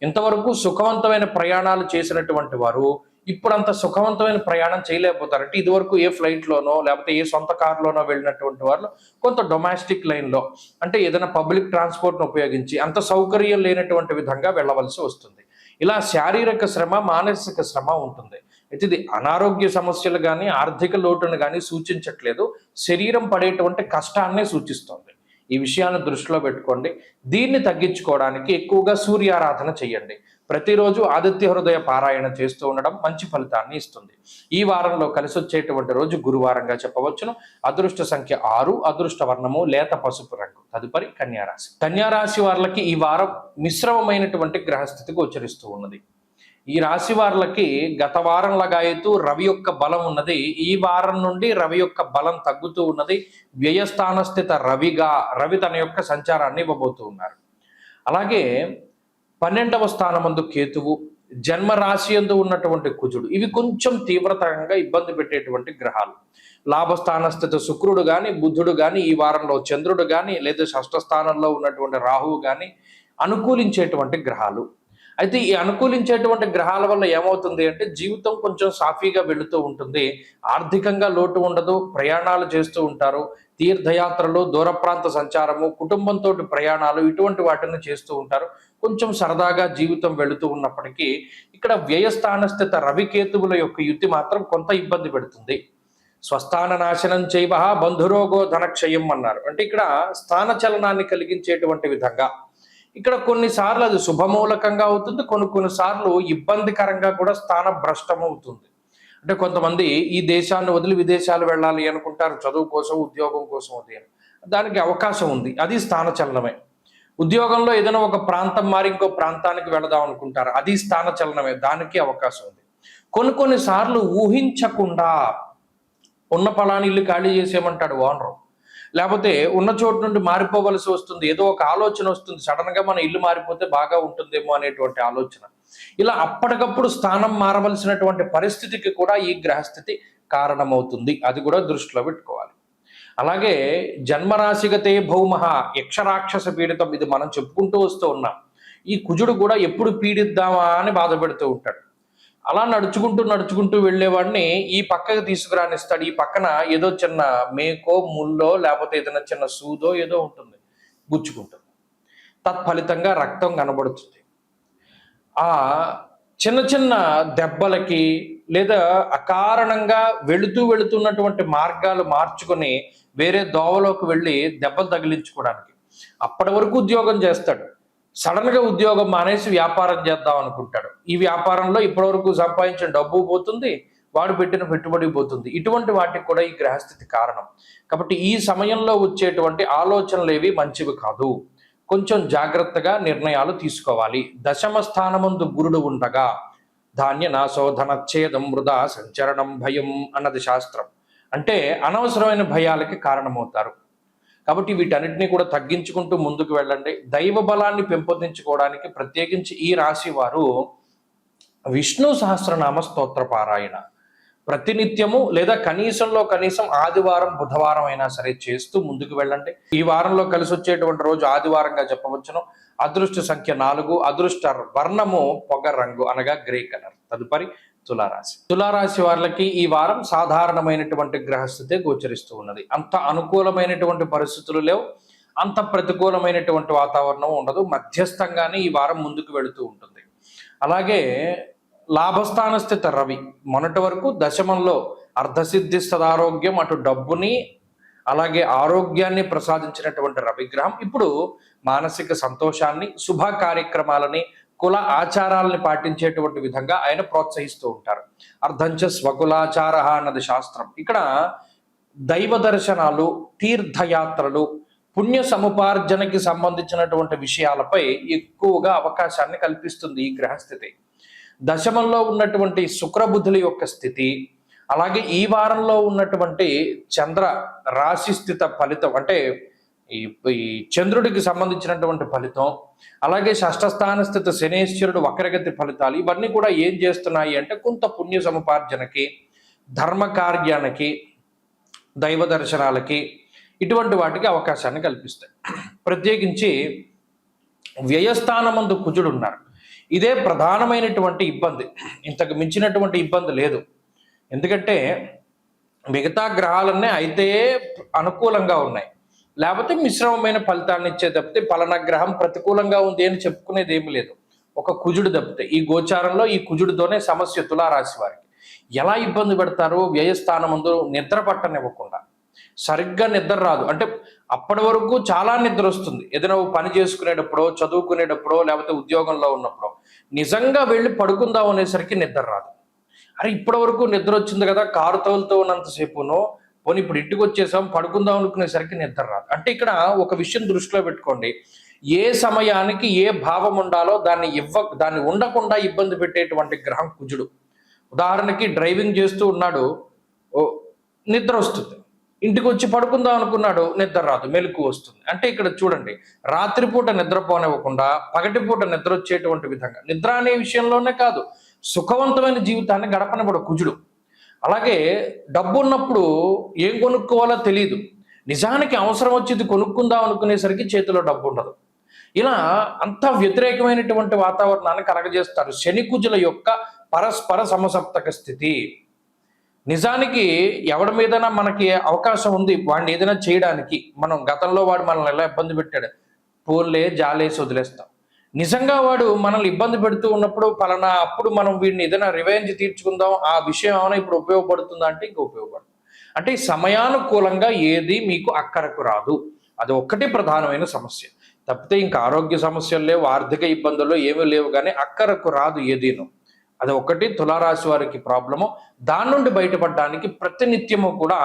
ఇంతవరకు సుఖవంతమైన ప్రయాణాలు చేసినటువంటి వారు ఇప్పుడు అంత సుఖవంతమైన ప్రయాణం చేయలేకపోతారు. అంటే ఇదివరకు ఏ ఫ్లైట్లోనో లేకపోతే ఏ సొంత కారులోనో వెళ్ళినటువంటి వాళ్ళు కొంత డొమెస్టిక్ లైన్లో, అంటే ఏదైనా పబ్లిక్ ట్రాన్స్పోర్ట్ను ఉపయోగించి అంత సౌకర్యం లేనటువంటి విధంగా వెళ్ళవలసి వస్తుంది. ఇలా శారీరక శ్రమ, మానసిక శ్రమ ఉంటుంది. అయితే ఇది అనారోగ్య సమస్యలు కానీ ఆర్థిక లోటును కానీ సూచించట్లేదు, శరీరం పడేటువంటి కష్టాన్నే సూచిస్తోంది. ఈ విషయాన్ని దృష్టిలో పెట్టుకోండి. దీన్ని తగ్గించుకోవడానికి ఎక్కువగా సూర్యారాధన చేయండి. ప్రతిరోజు ఆదిత్య హృదయ పారాయణ చేస్తూ ఉండడం మంచి ఫలితాన్ని ఇస్తుంది. ఈ వారంలో కలిసి వచ్చేటువంటి రోజు గురువారంగా చెప్పవచ్చును. అదృష్ట సంఖ్య 6, అదృష్ట వర్ణము లేత పసుపు రంగు. తదుపరి కన్యారాశి. కన్యారాశి వారికి ఈ వారం మిశ్రమమైనటువంటి గ్రహస్థితి గోచరిస్తూ ఉన్నది. ఈ రాశి వారికి గత వారం లగాయతూ రవి యొక్క బలం ఉన్నది. ఈ వారం నుండి రవి యొక్క బలం తగ్గుతూ ఉన్నది. వ్యయస్థాన స్థిత రవి తన యొక్క సంచారాన్ని ఇవ్వబోతూ ఉన్నారు. అలాగే 12వ స్థానమందు కేతువు, జన్మ రాశి యందు ఉన్నటువంటి కుజుడు, ఇవి కొంచెం తీవ్రతరంగా ఇబ్బంది పెట్టేటువంటి గ్రహాలు. లాభస్థాన స్థిత శుక్రుడు కానీ, బుధుడు కానీ, ఈ వారంలో చంద్రుడు కానీ, లేదా షష్ఠ స్థానంలో ఉన్నటువంటి రాహువు కానీ అనుకూలించేటువంటి గ్రహాలు. అయితే ఈ అనుకూలించేటువంటి గ్రహాల వల్ల ఏమవుతుంది అంటే జీవితం కొంచెం సాఫీగా వెళుతూ ఉంటుంది. ఆర్థికంగా లోటు ఉండదు, ప్రయాణాలు చేస్తూ ఉంటారు. తీర్థయాత్రలు, దూర ప్రాంత సంచారము, కుటుంబంతో ప్రయాణాలు, ఇటువంటి వాటిని చేస్తూ ఉంటారు. కొంచెం సరదాగా జీవితం వెళుతూ ఉన్నప్పటికీ ఇక్కడ వ్యయస్థాన స్థిత రవికేతువుల యొక్క యుతి మాత్రం కొంత ఇబ్బంది పెడుతుంది. స్వస్థాన నాశనం చేయవ బంధురోగో ధనక్షయం అన్నారు. అంటే ఇక్కడ స్థాన చలనాన్ని కలిగించేటువంటి విధంగా ఇక్కడ కొన్నిసార్లు అది శుభమూలకంగా అవుతుంది, కొన్నిసార్లు ఇబ్బందికరంగా కూడా స్థాన భ్రష్టం అవుతుంది. అంటే కొంతమంది ఈ దేశాన్ని వదిలి విదేశాలు వెళ్ళాలి అనుకుంటారు, చదువు కోసం, ఉద్యోగం కోసం. దానికి అవకాశం ఉంది, అది స్థాన చలనమే. ఉద్యోగంలో ఏదైనా ఒక ప్రాంతం మారి ఇంకో ప్రాంతానికి వెళదాం అనుకుంటారు, అది స్థాన చలనమే, దానికి అవకాశం ఉంది. కొన్నిసార్లు ఊహించకుండా ఉన్న పలాని ఇల్లు ఖాళీ చేసేయమంటాడు ఓనరు, లేకపోతే ఉన్న చోటు నుండి మారిపోవలసి వస్తుంది, ఏదో ఒక ఆలోచన వస్తుంది, సడన్ గా మన ఇల్లు మారిపోతే బాగా ఉంటుందేమో అనేటువంటి ఆలోచన. ఇలా అప్పటికప్పుడు స్థానం మారవలసినటువంటి పరిస్థితికి కూడా ఈ గ్రహస్థితి కారణమవుతుంది. అది కూడా దృష్టిలో పెట్టుకోవాలి. అలాగే జన్మరాశిగతే భౌమః యక్షరాక్షస పీడితం, ఇది మనం చెప్పుకుంటూ వస్తూ ఉన్నాం. ఈ కుజుడు కూడా ఎప్పుడు పీడిద్దామా అని బాధపెడుతూ ఉంటాడు. అలా నడుచుకుంటూ వెళ్ళేవాడిని ఈ పక్కకి తీసుకురానిస్తాడు. ఈ పక్కన ఏదో చిన్న మేకో, ముల్లో, లేకపోతే ఏదైనా చిన్న సూదో ఏదో ఉంటుంది, గుచ్చుకుంటుంది. తత్ఫలితంగా రక్తం కనబడుతుంది. ఆ చిన్న చిన్న దెబ్బలకి లేదా అకారణంగా వెళుతున్నటువంటి మార్గాలు మార్చుకొని వేరే దోవలోకి వెళ్ళి దెబ్బలు తగిలించుకోవడానికి. అప్పటి వరకు ఉద్యోగం చేస్తాడు, సడన్ గా ఉద్యోగం మానేసి వ్యాపారం చేద్దాం అనుకుంటాడు. ఈ వ్యాపారంలో ఇప్పటివరకు సంపాదించిన డబ్బు పోతుంది, వాడు పెట్టిన పెట్టుబడి పోతుంది. ఇటువంటి వాటికి కూడా ఈ గ్రహస్థితి కారణం. కాబట్టి ఈ సమయంలో వచ్చేటువంటి ఆలోచనలు ఏవి మంచివి కాదు. కొంచెం జాగ్రత్తగా నిర్ణయాలు తీసుకోవాలి. దశమ స్థానమందు గురుడు ఉండగా ధాన్య నాశోధనచ్ఛేదం వృధా సంచరణం భయం అన్నది శాస్త్రం. అంటే అనవసరమైన భయాలకి కారణమవుతారు. కాబట్టి వీటన్నిటినీ కూడా తగ్గించుకుంటూ ముందుకు వెళ్ళండి. దైవ బలాన్ని పెంపొందించుకోవడానికి ప్రత్యేకించి ఈ రాశి వారు విష్ణు సహస్రనామ స్తోత్ర పారాయణ ప్రతినిత్యము లేదా కనీసం ఆదివారం, బుధవారం అయినా సరే చేస్తూ ముందుకు వెళ్ళండి. ఈ వారంలో కలిసి వచ్చేటువంటి రోజు ఆదివారంగా చెప్పవచ్చును. అదృష్ట సంఖ్య 4, అదృష్ట వర్ణము పొగ రంగు అనగా గ్రే కలర్. తదుపరి తులారాశి. తులారాశి వాళ్ళకి ఈ వారం సాధారణమైనటువంటి గ్రహస్థితే గోచరిస్తూ ఉన్నది. అంత అనుకూలమైనటువంటి పరిస్థితులు లేవు, అంత ప్రతికూలమైనటువంటి వాతావరణం ఉండదు. మధ్యస్థంగానే ఈ వారం ముందుకు వెళుతూ ఉంటుంది. అలాగే లాభస్థాన స్థిత రవి మొన్నటి వరకు దశమంలో అర్ధసిద్ధి సదారోగ్యం, అటు డబ్బుని అలాగే ఆరోగ్యాన్ని ప్రసాదించినటువంటి రవిగ్రహం ఇప్పుడు మానసిక సంతోషాన్ని, శుభ కార్యక్రమాలని, కుల ఆచారాలని పాటించేటువంటి విధంగా ఆయన ప్రోత్సహిస్తూ ఉంటారు. అర్ధంచ స్వకులాచార అన్నది శాస్త్రం. ఇక్కడ దైవ దర్శనాలు, తీర్థయాత్రలు, పుణ్య సముపార్జనకి సంబంధించినటువంటి విషయాలపై ఎక్కువగా అవకాశాన్ని కల్పిస్తుంది ఈ గ్రహస్థితి. దశమంలో ఉన్నటువంటి శుక్రబుధుల యొక్క స్థితి, అలాగే ఈ వారంలో ఉన్నటువంటి చంద్ర రాశి స్థిత ఫలితం, అంటే ఈ చంద్రుడికి సంబంధించినటువంటి ఫలితం, అలాగే షష్ఠస్థాన స్థిత శనేశ్వరుడు వక్రగతి ఫలితాలు, ఇవన్నీ కూడా ఏం చేస్తున్నాయి అంటే కొంత పుణ్య సముపార్జనకి, ధర్మ కార్యానికి, దైవ దర్శనాలకి, ఇటువంటి వాటికి అవకాశాన్ని కల్పిస్తాయి. ప్రత్యేకించి వ్యయస్థానమందు కుజుడు ఉన్నారు. ఇదే ప్రధానమైనటువంటి ఇబ్బంది, ఇంతకు మించినటువంటి ఇబ్బంది లేదు. ఎందుకంటే మిగతా గ్రహాలన్నీ అయితే అనుకూలంగా ఉన్నాయి, లేకపోతే మిశ్రమమైన ఫలితాన్ని ఇచ్చే తప్పితే పలానా గ్రహం ప్రతికూలంగా ఉంది అని చెప్పుకునేది ఏమి లేదు. ఒక కుజుడు తప్పితే ఈ గోచారంలో ఈ కుజుడితోనే సమస్య తులారాశి వారికి. ఎలా ఇబ్బంది పెడతారు? వ్యయస్థానం ముందు నిద్ర పట్టనివ్వకుండా, సరిగ్గా నిద్ర రాదు. అంటే అప్పటి వరకు చాలా నిద్ర వస్తుంది, ఏదైనా పని చేసుకునేటప్పుడో, చదువుకునేటప్పుడో, లేకపోతే ఉద్యోగంలో ఉన్నప్పుడో. నిజంగా వెళ్ళి పడుకుందాం అనేసరికి నిద్ర రాదు. అరే ఇప్పటి వరకు నిద్ర వచ్చింది కదా, కారు తోలుతూ ఉన్నంతసేపునో, పోనీ ఇప్పుడు ఇంటికి వచ్చేసాం పడుకుందాం అనుకునేసరికి నిద్ర రాదు. అంటే ఇక్కడ ఒక విషయం దృష్టిలో పెట్టుకోండి, ఏ సమయానికి ఏ భావం ఉండాలో దాన్ని ఉండకుండా ఇబ్బంది పెట్టేటువంటి గ్రహం కుజుడు. ఉదాహరణకి డ్రైవింగ్ చేస్తూ ఉన్నాడు, నిద్ర వస్తుంది, ఇంటికి వచ్చి పడుకుందాం అనుకున్నాడు, నిద్ర రాదు, మెలకు వస్తుంది. అంటే ఇక్కడ చూడండి, రాత్రిపూట నిద్రపోనివ్వకుండా పగటిపూట నిద్ర వచ్చేటువంటి విధంగా, నిద్ర అనే విషయంలోనే కాదు, సుఖవంతమైన జీవితాన్ని గడపనివ్వడు కుజుడు. అలాగే డబ్బు ఉన్నప్పుడు ఏం కొనుక్కోవాలో తెలియదు, నిజానికి అవసరం వచ్చేది కొనుక్కుందాం అనుకునేసరికి చేతిలో డబ్బు ఉండదు. ఇలా అంత వ్యతిరేకమైనటువంటి వాతావరణాన్ని కలగజేస్తారు శని కుజుల యొక్క పరస్పర సమసప్తక స్థితి. నిజానికి ఎవడి మీదైనా మనకి అవకాశం ఉంది వాడిని ఏదైనా చేయడానికి, మనం గతంలో వాడు మనల్ని ఎలా ఇబ్బంది పెట్టాడు, పోన్లే జాలేసి వదిలేస్తాం. నిజంగా వాడు మనల్ని ఇబ్బంది పెడుతూ ఉన్నప్పుడు పలానా అప్పుడు మనం వీడిని ఏదైనా రివెంజ్ తీర్చుకుందాం, ఆ విషయం ఏమైనా ఇప్పుడు ఉపయోగపడుతుందా అంటే ఇంకా ఉపయోగపడుతుంది. అంటే సమయానుకూలంగా ఏది మీకు అక్కరకు రాదు, అది ఒక్కటే ప్రధానమైన సమస్య. తప్పితే ఇంకా ఆరోగ్య సమస్యలు లేవు, ఆర్థిక ఇబ్బందులు ఏమీ లేవు, కానీ అక్కరకు రాదు ఏదీను. అది ఒకటి తులారాశి వారికి ప్రాబ్లము. దాని నుండి బయటపడడానికి ప్రతినిత్యము కూడా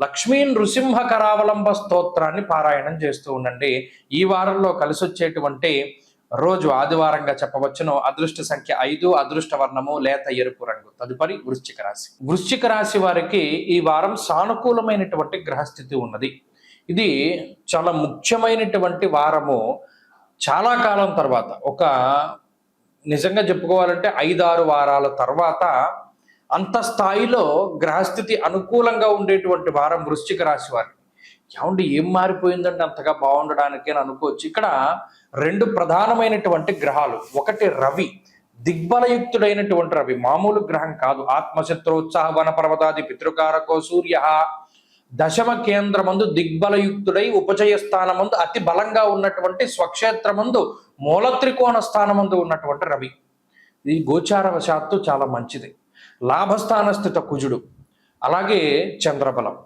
లక్ష్మీ నృసింహ కరావలంబ స్తోత్రాన్ని పారాయణం చేస్తూ ఉండండి. ఈ వారంలో కలిసి వచ్చేటువంటి రోజు ఆదివారంగా చెప్పవచ్చును. అదృష్ట సంఖ్య 5, అదృష్ట వర్ణము లేత ఎరుపు రంగు. తదుపరి వృశ్చిక రాశి. వృశ్చిక రాశి వారికి ఈ వారం సానుకూలమైనటువంటి గ్రహస్థితి ఉన్నది. ఇది చాలా ముఖ్యమైనటువంటి వారము. చాలా కాలం తర్వాత, ఒక నిజంగా చెప్పుకోవాలంటే 5-6 వారాల తర్వాత అంత స్థాయిలో గ్రహస్థితి అనుకూలంగా ఉండేటువంటి వారం వృశ్చిక రాశి వారికి. ఏమండి ఏం మారిపోయిందంటే అంతగా బాగుండడానికి అని అనుకోవచ్చు. ఇక్కడ 2 ప్రధానమైనటువంటి గ్రహాలు, ఒకటి రవి, దిగ్బలయుక్తుడైనటువంటి రవి, మామూలు గ్రహం కాదు. ఆత్మశత్రోత్సాహ వన పర్వతాది పితృకారకో సూర్య, దశమ కేంద్రమందు దిగ్బలయుక్తుడై ఉపచయ స్థానమందు అతి బలంగా ఉన్నటువంటి స్వక్షేత్రమందు మూల త్రికోణ స్థానమందు ఉన్నటువంటి రవి. ఇది గోచారవశాత్తు చాలా మంచిది. లాభస్థాన స్థిత కుజుడు, అలాగే చంద్రబలం.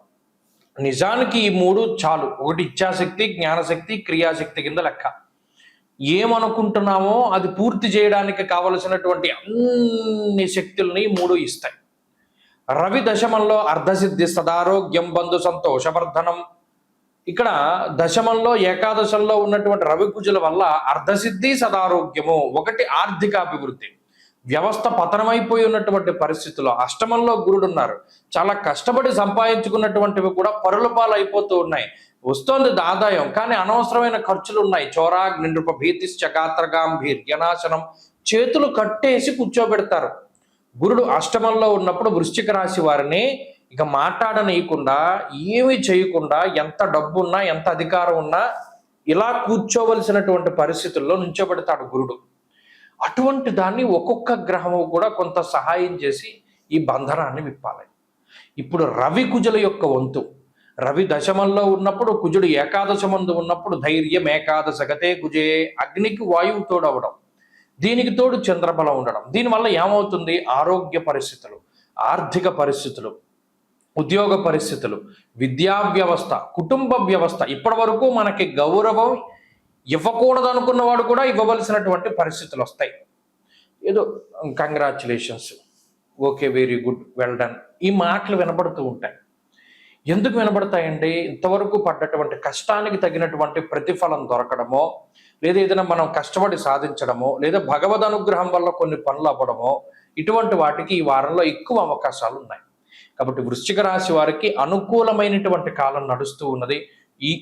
నిజానికి ఈ 3 చాలు. ఒకటి ఇచ్ఛాశక్తి, జ్ఞానశక్తి, క్రియాశక్తి కింద లెక్క. ఏమనుకుంటున్నామో అది పూర్తి చేయడానికి కావలసినటువంటి అన్ని శక్తుల్ని 3 ఇస్తాయి. రవి దశమంలో అర్ధసిద్ధి, సదారోగ్యం, బంధు సంతోషవర్ధనం. ఇక్కడ దశమంలో ఏకాదశంలో ఉన్నటువంటి రవి కుజుల వల్ల అర్ధసిద్ధి, సదారోగ్యము. ఒకటి ఆర్థిక అభివృద్ధి, వ్యవస్థ పతనమైపోయి ఉన్నటువంటి పరిస్థితుల్లో. అష్టమంలో గురుడు ఉన్నారు, చాలా కష్టపడి సంపాదించుకున్నటువంటివి కూడా పరుల పాలు అయిపోతూ ఉన్నాయి. వస్తోంది ఆదాయం, కానీ అనవసరమైన ఖర్చులు ఉన్నాయి. చోరాగ్ని నృప భీతిశ్చ గాత్రగాంభీర్యనాశనం, చేతులు కట్టేసి కూర్చోబెడతారు. గురుడు అష్టమంలో ఉన్నప్పుడు వృశ్చిక రాశి వారిని ఇక మాట్లాడనీయకుండా, ఏమీ చేయకుండా, ఎంత డబ్బు ఉన్నా ఎంత అధికారం ఉన్నా ఇలా కూర్చోవలసినటువంటి పరిస్థితుల్లో నుంచోబెడతాడు గురుడు. అటువంటి దాన్ని ఒక్కొక్క గ్రహము కూడా కొంత సహాయం చేసి ఈ బంధనాన్ని విప్పాలి. ఇప్పుడు రవి కుజుల యొక్క వంతు. రవి దశమంలో ఉన్నప్పుడు, కుజుడు ఏకాదశమందు ఉన్నప్పుడు ధైర్యం ఏకాదశ గతే కుజే, అగ్నికి వాయువు తోడవడం, దీనికి తోడు చంద్రబలం ఉండడం. దీనివల్ల ఏమవుతుంది? ఆరోగ్య పరిస్థితులు, ఆర్థిక పరిస్థితులు, ఉద్యోగ పరిస్థితులు, విద్యా వ్యవస్థ, కుటుంబ వ్యవస్థ, ఇప్పటి వరకు మనకి గౌరవం ఇవ్వకూడదు అనుకున్నవాడు కూడా ఇవ్వవలసినటువంటి పరిస్థితులు వస్తాయి. ఏదో congratulations, okay, very good, well done, ఈ మాటలు వినబడుతూ ఉంటాయి. ఎందుకు వినబడతాయండి? ఇంతవరకు పడ్డటువంటి కష్టానికి తగినటువంటి ప్రతిఫలం దొరకడమో, లేదా ఏదైనా మనం కష్టపడి సాధించడమో, లేదా భగవద్ అనుగ్రహం వల్ల కొన్ని పనులు అవ్వడమో, ఇటువంటి వాటికి ఈ వారంలో ఎక్కువ అవకాశాలు ఉన్నాయి. కాబట్టి వృశ్చిక రాశి వారికి అనుకూలమైనటువంటి కాలం నడుస్తూ ఉన్నది. ఈ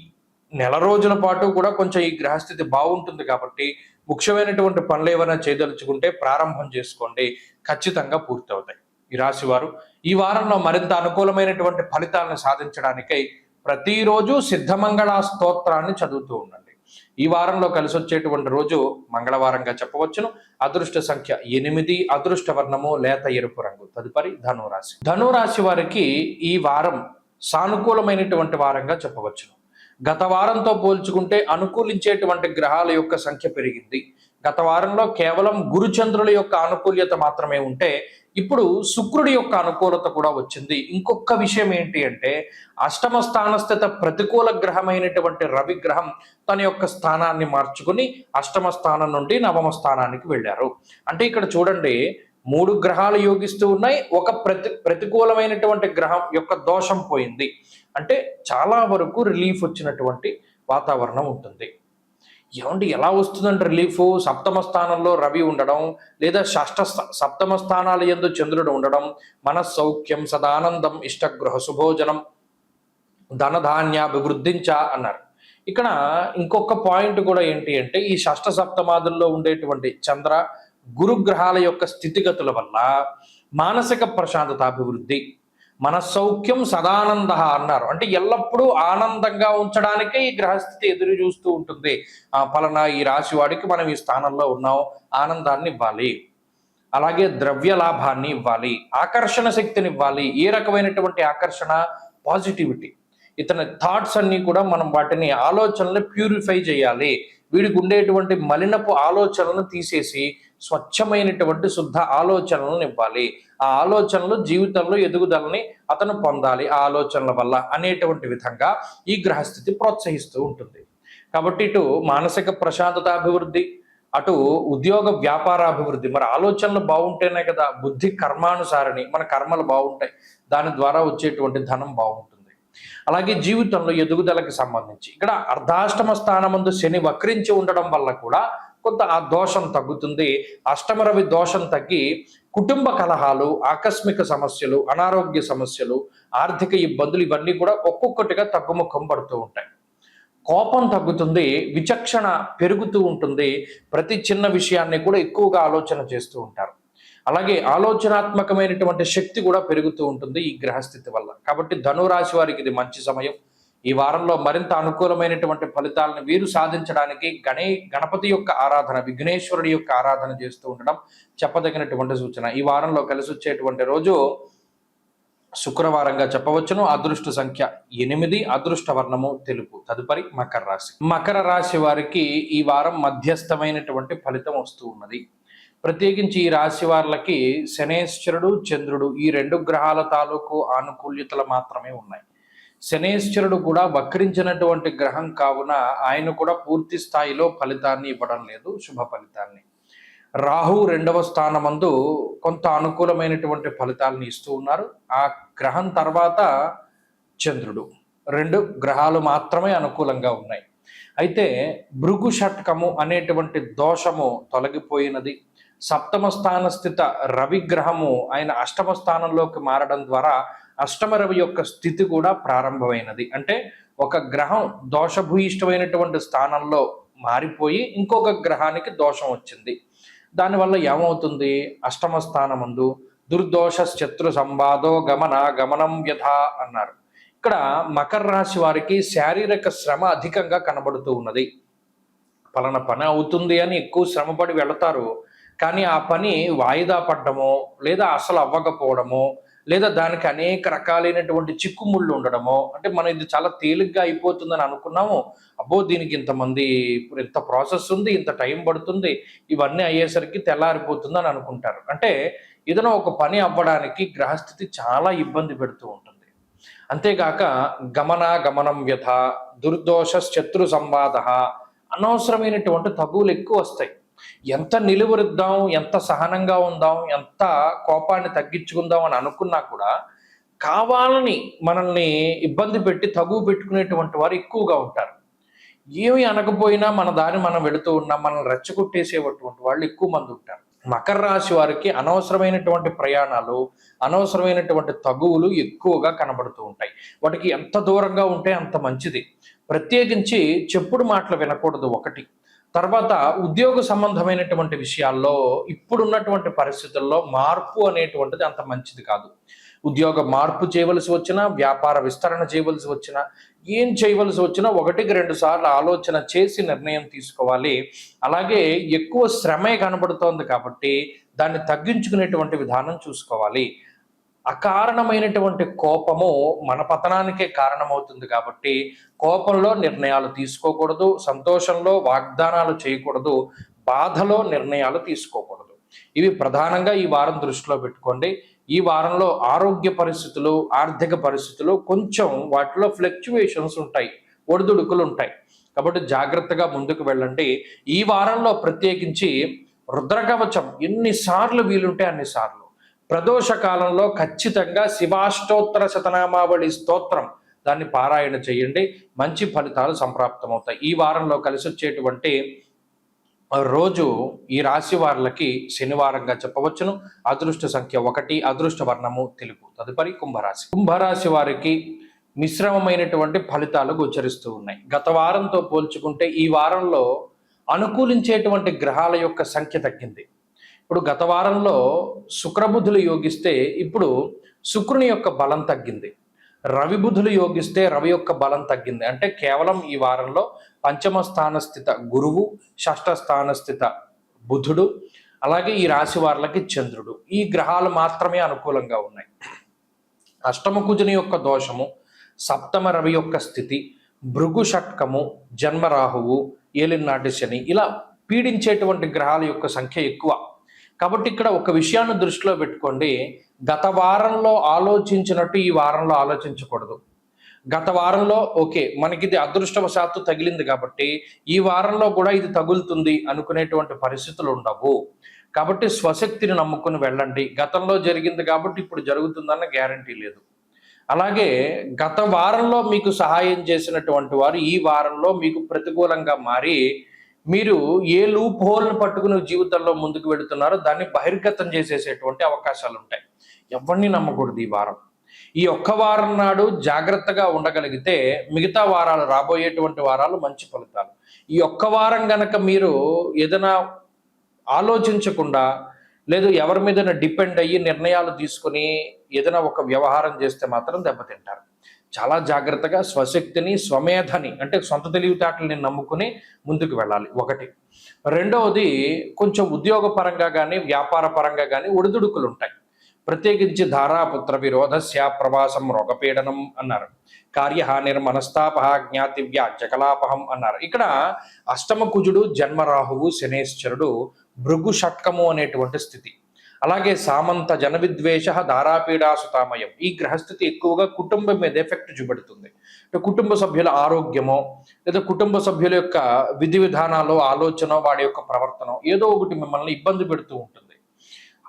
నెల రోజుల పాటు కూడా కొంచెం ఈ గ్రహస్థితి బాగుంటుంది కాబట్టి ముఖ్యమైనటువంటి పనులు ఏమైనా చేయదలుచుకుంటే ప్రారంభం చేసుకోండి, ఖచ్చితంగా పూర్తవుతాయి. ఈ రాశి వారు ఈ వారంలో మరింత అనుకూలమైనటువంటి ఫలితాలను సాధించడానికై ప్రతిరోజు సిద్ధమంగళ స్తోత్రాన్ని చదువుతూ ఉండండి. ఈ వారంలో కలిసి వచ్చేటువంటి రోజు మంగళవారంగా చెప్పవచ్చును. అదృష్ట సంఖ్య 8, అదృష్ట వర్ణము లేత ఎరుపు రంగు. తదుపరి ధనురాశి. ధనురాశి వారికి ఈ వారం సానుకూలమైనటువంటి వారంగా చెప్పవచ్చును. గత వారంతో పోల్చుకుంటే అనుకూలించేటువంటి గ్రహాల యొక్క సంఖ్య పెరిగింది. గత వారంలో కేవలం గురుచంద్రుల యొక్క అనుకూల్యత మాత్రమే ఉంటే ఇప్పుడు శుక్రుడి యొక్క అనుకూలత కూడా వచ్చింది. ఇంకొక విషయం ఏంటి అంటే అష్టమ స్థానస్థిత ప్రతికూల గ్రహమైనటువంటి రవి గ్రహం తన యొక్క స్థానాన్ని మార్చుకుని అష్టమ స్థానం నుండి నవమ స్థానానికి వెళ్ళారు. అంటే ఇక్కడ చూడండి, 3 గ్రహాలు యోగిస్తూ ఉన్నాయి, ఒక ప్రతికూలమైనటువంటి గ్రహం యొక్క దోషం పోయింది. అంటే చాలా వరకు రిలీఫ్ వచ్చినటువంటి వాతావరణం ఉంటుంది. ఏమండి ఎలా వస్తుందంటే రిలీఫ్? సప్తమ స్థానంలో రవి ఉండడం, లేదా సప్తమ స్థానాల యందు చంద్రుడు ఉండడం, మనస్సౌఖ్యం సదానందం ఇష్టగృహ శుభోజనం ధనధాన్యాభివృద్ధించ అన్నారు. ఇక్కడ ఇంకొక పాయింట్ కూడా ఏంటి అంటే ఈ షష్ఠ సప్తమాదుల్లో ఉండేటువంటి చంద్ర గురుగ్రహాల యొక్క స్థితిగతుల వల్ల మానసిక ప్రశాంతత అభివృద్ధి, మనస్సౌఖ్యం సదానంద అన్నారు. అంటే ఎల్లప్పుడూ ఆనందంగా ఉంచడానికే ఈ గ్రహస్థితి ఎదురు చూస్తూ ఉంటుంది. ఫలానా ఈ రాశి వాడికి మనం ఈ స్థానంలో ఉన్నాం, ఆనందాన్ని ఇవ్వాలి, అలాగే ద్రవ్య లాభాన్ని ఇవ్వాలి, ఆకర్షణ శక్తిని ఇవ్వాలి. ఏ రకమైనటువంటి ఆకర్షణ? పాజిటివిటీ. ఇతని థాట్స్ అన్ని కూడా మనం వాటిని ఆలోచనలు ప్యూరిఫై చేయాలి. వీడికి ఉండేటువంటి మలినపు ఆలోచనలను తీసేసి స్వచ్ఛమైనటువంటి శుద్ధ ఆలోచనలను ఇవ్వాలి. ఆ ఆలోచనలు జీవితంలో ఎదుగుదలని అతను పొందాలి ఆ ఆలోచనల వల్ల అనేటువంటి విధంగా ఈ గ్రహస్థితి ప్రోత్సహిస్తూ ఉంటుంది. కాబట్టి ఇటు మానసిక ప్రశాంతత అభివృద్ధి, అటు ఉద్యోగ వ్యాపారాభివృద్ధి. మరి ఆలోచనలు బాగుంటేనే కదా బుద్ధి కర్మానుసారిని, మన కర్మలు బాగుంటాయి, దాని ద్వారా వచ్చేటువంటి ధనం బాగుంటుంది. అలాగే జీవితంలో ఎదుగుదలకి సంబంధించి ఇక్కడ అర్ధాష్టమ స్థానమందు శని వక్రించి ఉండడం వల్ల కూడా కొంత ఆ దోషం తగ్గుతుంది. అష్టమ రవి దోషం తగ్గి కుటుంబ కలహాలు, ఆకస్మిక సమస్యలు, అనారోగ్య సమస్యలు, ఆర్థిక ఇబ్బందులు ఇవన్నీ కూడా ఒక్కొక్కటిగా తగ్గుముఖం పడుతూ ఉంటాయి. కోపం తగ్గుతుంది, విచక్షణ పెరుగుతూ ఉంటుంది, ప్రతి చిన్న విషయాన్ని కూడా ఎక్కువగా ఆలోచన చేస్తూ ఉంటారు. అలాగే ఆలోచనాత్మకమైనటువంటి శక్తి కూడా పెరుగుతూ ఉంటుంది ఈ గ్రహస్థితి వల్ల. కాబట్టి ధనురాశి వారికి ఇది మంచి సమయం. ఈ వారంలో మరింత అనుకూలమైనటువంటి ఫలితాలను వీరు సాధించడానికి గణపతి యొక్క ఆరాధన, విఘ్నేశ్వరుడి యొక్క ఆరాధన చేస్తూ ఉండడం చెప్పదగినటువంటి సూచన. ఈ వారంలో కలిసి వచ్చేటువంటి రోజు శుక్రవారంగా చెప్పవచ్చును. అదృష్ట సంఖ్య 8, అదృష్ట వర్ణము తెలుపు. తదుపరి మకర రాశి. మకర రాశి వారికి ఈ వారం మధ్యస్థమైనటువంటి ఫలితం వస్తూ ఉన్నది. ప్రత్యేకించి ఈ రాశి వారికి శనేశ్వరుడు, చంద్రుడు ఈ 2 గ్రహాల తాలూకు ఆనుకూల్యతలు మాత్రమే ఉన్నాయి. శనేశ్వరుడు కూడా వక్రించినటువంటి గ్రహం కావున ఆయన కూడా పూర్తి స్థాయిలో ఫలితాన్ని ఇవ్వడం లేదు, శుభ ఫలితాన్ని. రాహు 2వ స్థానమందు కొంత అనుకూలమైనటువంటి ఫలితాలను ఇస్తూ ఉన్నారు. ఆ గ్రహం తర్వాత చంద్రుడు, 2 గ్రహాలు మాత్రమే అనుకూలంగా ఉన్నాయి. అయితే భృగు షట్కము అనేటువంటి దోషము తొలగిపోయినది. సప్తమ స్థాన స్థిత రవిగ్రహము ఆయన అష్టమ స్థానంలోకి మారడం ద్వారా అష్టమ రవి యొక్క స్థితి కూడా ప్రారంభమైనది. అంటే ఒక గ్రహం దోషభూయిష్టమైనటువంటి స్థానంలో మారిపోయి ఇంకొక గ్రహానికి దోషం వచ్చింది. దానివల్ల ఏమవుతుంది? అష్టమ స్థానమందు దుర్దోష శత్రు సంవాదో గమనం వ్యథ అన్నారు. ఇక్కడ మకర రాశి వారికి శారీరక శ్రమ అధికంగా కనబడుతూ ఉన్నది. పలానా పని అవుతుంది అని ఎక్కువ శ్రమపడి వెళతారు, కానీ ఆ పని వాయిదా పడ్డమో, లేదా అసలు అవ్వకపోవడమో, లేదా దానికి అనేక రకాలైనటువంటి చిక్కుముళ్ళు ఉండడమో, అంటే మనం ఇది చాలా తేలిగ్గా అయిపోతుందని అనుకున్నాము, అబ్బో దీనికి ఇంతమంది ఇంత ప్రాసెస్ ఉంది, ఇంత టైం పడుతుంది, ఇవన్నీ అయ్యేసరికి తెల్లారిపోతుందని అనుకుంటారు. అంటే ఏదైనా ఒక పని అవ్వడానికి గ్రహస్థితి చాలా ఇబ్బంది పెడుతూ ఉంటుంది. అంతేగాక గమనం వ్యథ, దుర్దోష శత్రు సంవాద, అనవసరమైనటువంటి తగువులు ఎక్కువ వస్తాయి. ఎంత నిలువరిద్దాం, ఎంత సహనంగా ఉందాం, ఎంత కోపాన్ని తగ్గించుకుందాం అని అనుకున్నా కూడా కావాలని మనల్ని ఇబ్బంది పెట్టి తగువ పెట్టుకునేటువంటి వారు ఎక్కువగా ఉంటారు. ఏమి అనకపోయినా మన దారి మనం వెళుతూ ఉన్నాం, మనల్ని రెచ్చగొట్టేసేటువంటి వాళ్ళు ఎక్కువ మంది ఉంటారు. మకర రాశి వారికి అనవసరమైనటువంటి ప్రయాణాలు, అనవసరమైనటువంటి తగువులు ఎక్కువగా కనబడుతూ ఉంటాయి. వాటికి ఎంత దూరంగా ఉంటే అంత మంచిది. ప్రత్యేకించి చెప్పుడు మాటలు వినకూడదు ఒకటి. తర్వాత ఉద్యోగ సంబంధమైనటువంటి విషయాల్లో ఇప్పుడున్నటువంటి పరిస్థితుల్లో మార్పు అనేటువంటిది అంత మంచిది కాదు. ఉద్యోగ మార్పు చేయవలసి వచ్చినా, వ్యాపార విస్తరణ చేయవలసి వచ్చినా, ఏం చేయవలసి వచ్చినా 1-2 సార్లు ఆలోచన చేసి నిర్ణయం తీసుకోవాలి. అలాగే ఎక్కువ శ్రమే కనబడుతోంది కాబట్టి దాన్ని తగ్గించుకునేటువంటి విధానం చూసుకోవాలి. అకారణమైనటువంటి కోపము మన పతనానికే కారణమవుతుంది కాబట్టి కోపంలో నిర్ణయాలు తీసుకోకూడదు, సంతోషంలో వాగ్దానాలు చేయకూడదు, బాధలో నిర్ణయాలు తీసుకోకూడదు. ఇవి ప్రధానంగా ఈ వారం దృష్టిలో పెట్టుకోండి. ఈ వారంలో ఆరోగ్య పరిస్థితులు, ఆర్థిక పరిస్థితులు కొంచెం వాటిలో ఫ్లక్చువేషన్స్ ఉంటాయి, ఒడిదుడుకులు ఉంటాయి. కాబట్టి జాగ్రత్తగా ముందుకు వెళ్ళండి. ఈ వారంలో ప్రత్యేకించి రుద్రకవచం ఎన్నిసార్లు వీలుంటే అన్నిసార్లు, ప్రదోష కాలంలో ఖచ్చితంగా శివాష్టోత్తర శతనామావళి స్తోత్రం దాన్ని పారాయణ చేయండి. మంచి ఫలితాలు సంప్రాప్తమవుతాయి. ఈ వారంలో కలిసి వచ్చేటువంటి రోజు ఈ రాశి వారులకి శనివారంగా చెప్పవచ్చును. అదృష్ట సంఖ్య 1, అదృష్ట వర్ణము తెలుపు. తదుపరి కుంభరాశి. కుంభరాశి వారికి మిశ్రమమైనటువంటి ఫలితాలు గోచరిస్తూ ఉన్నాయి. గత వారంతో పోల్చుకుంటే ఈ వారంలో అనుకూలించేటువంటి గ్రహాల యొక్క సంఖ్య తగ్గింది. ఇప్పుడు గత వారంలో శుక్రబుధులు యోగిస్తే ఇప్పుడు శుక్రుని యొక్క బలం తగ్గింది. రవి బుధులు యోగిస్తే రవి యొక్క బలం తగ్గింది. అంటే కేవలం ఈ వారంలో పంచమ స్థాన స్థిత గురువు, షష్ఠ స్థాన స్థిత బుధుడు, అలాగే ఈ రాశి వారులకి చంద్రుడు, ఈ గ్రహాలు మాత్రమే అనుకూలంగా ఉన్నాయి. అష్టమ కుజుని యొక్క దోషము, సప్తమ రవి యొక్క స్థితి, భృగు షట్కము, జన్మరాహువు, ఏలినాటి శని, ఇలా పీడించేటువంటి గ్రహాల యొక్క సంఖ్య ఎక్కువ. కాబట్టి ఇక్కడ ఒక విషయాన్ని దృష్టిలో పెట్టుకోండి. గత వారంలో ఆలోచించినట్టు ఈ వారంలో ఆలోచించకూడదు. గత వారంలో ఓకే మనకి ఇది అదృష్టవశాత్తు తగిలింది కాబట్టి ఈ వారంలో కూడా ఇది తగులుతుంది అనుకునేటువంటి పరిస్థితులు ఉండవు. కాబట్టి స్వశక్తిని నమ్ముకుని వెళ్ళండి. గతంలో జరిగింది కాబట్టి ఇప్పుడు జరుగుతుందన్న గ్యారంటీ లేదు. అలాగే గత వారంలో మీకు సహాయం చేసినటువంటి వారు ఈ వారంలో మీకు ప్రతికూలంగా మారి మీరు ఏ లూప్ హోల్ని పట్టుకుని జీవితంలో ముందుకు వెళుతున్నారో దాన్ని బహిర్గతం చేసేసేటువంటి అవకాశాలు ఉంటాయి. ఎవరిని నమ్మకూడదు ఈ వారం. ఈ ఒక్క వారం నాడు జాగ్రత్తగా ఉండగలిగితే మిగతా వారాలు, రాబోయేటువంటి వారాలు మంచి ఫలితాలు. ఈ ఒక్క వారం గనక మీరు ఏదైనా ఆలోచించకుండా లేదు ఎవరి మీద డిపెండ్ అయ్యి నిర్ణయాలు తీసుకుని ఏదైనా ఒక వ్యవహారం చేస్తే మాత్రం దెబ్బతింటారు. చాలా జాగ్రత్తగా స్వశక్తిని, స్వమేధని అంటే సొంత తెలివితేటల్ని నమ్ముకుని ముందుకు వెళ్ళాలి. ఒకటి. రెండవది, కొంచెం ఉద్యోగ పరంగా కానీ వ్యాపార పరంగా కానీ ఒడిదుడుకులు ఉంటాయి. ప్రత్యేకించి ధారాపుత్ర విరోధస్య ప్రవాసం రోగపీడనం అన్నారు. కార్యహానిర్ మనస్తాప జ్ఞాతి వ్యాజ్యకలాపహం అన్నారు. ఇక్కడ అష్టమ కుజుడు, జన్మరాహువు, శనేశ్వరుడు, భృగు షట్కము అనేటువంటి స్థితి. అలాగే సామంత జన విద్వేష ధారాపీడాసుతామయం, ఈ గ్రహస్థితి ఎక్కువగా కుటుంబం మీద ఎఫెక్ట్ చూపెడుతుంది. కుటుంబ సభ్యుల ఆరోగ్యమో లేదా కుటుంబ సభ్యుల యొక్క విధి విధానాలు, ఆలోచన, వాడి యొక్క ప్రవర్తన ఏదో ఒకటి మిమ్మల్ని ఇబ్బంది పెడుతూ ఉంటుంది.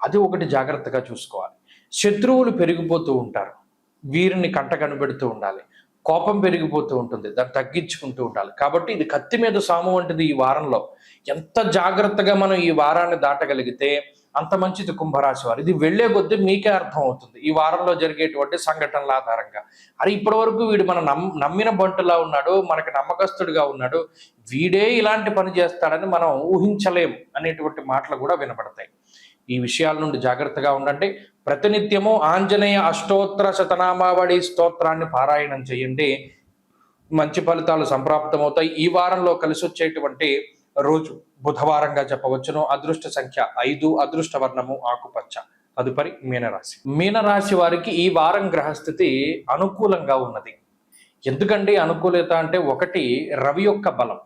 అది ఒకటి జాగ్రత్తగా చూసుకోవాలి. శత్రువులు పెరిగిపోతూ ఉంటారు, వీరిని కంట కనిపెడుతూ ఉండాలి. కోపం పెరిగిపోతూ ఉంటుంది, దాన్ని తగ్గించుకుంటూ ఉండాలి. కాబట్టి ఇది కత్తి మీద సాము వంటిది. ఈ వారంలో ఎంత జాగ్రత్తగా మనం ఈ వారాన్ని దాటగలిగితే అంత మంచిది కుంభరాశి వారు. ఇది వెళ్లే కొద్దీ మీకే అర్థం అవుతుంది ఈ వారంలో జరిగేటువంటి సంఘటనల ఆధారంగా. అది ఇప్పటి వరకు వీడు మన నమ్మిన బంటులా ఉన్నాడు, మనకి నమ్మకస్తుడిగా ఉన్నాడు, వీడే ఇలాంటి పని చేస్తాడని మనం ఊహించలేం అనేటువంటి మాటలు కూడా వినపడతాయి. ఈ విషయాల నుండి జాగ్రత్తగా ఉండండి. ప్రతినిత్యము ఆంజనేయ అష్టోత్తర శతనామావళి స్తోత్రాన్ని పారాయణం చేయండి. మంచి ఫలితాలు సంప్రాప్తమవుతాయి. ఈ వారంలో కలిసి వచ్చేటువంటి రోజు బుధవారంగా చెప్పవచ్చును. అదృష్ట సంఖ్య 5, అదృష్ట వర్ణము ఆకుపచ్చ. తదుపరి మీనరాశి. మీనరాశి వారికి ఈ వారం గ్రహస్థితి అనుకూలంగా ఉన్నది. ఎందుకండి అనుకూలత అంటే, ఒకటి రవి యొక్క బలం.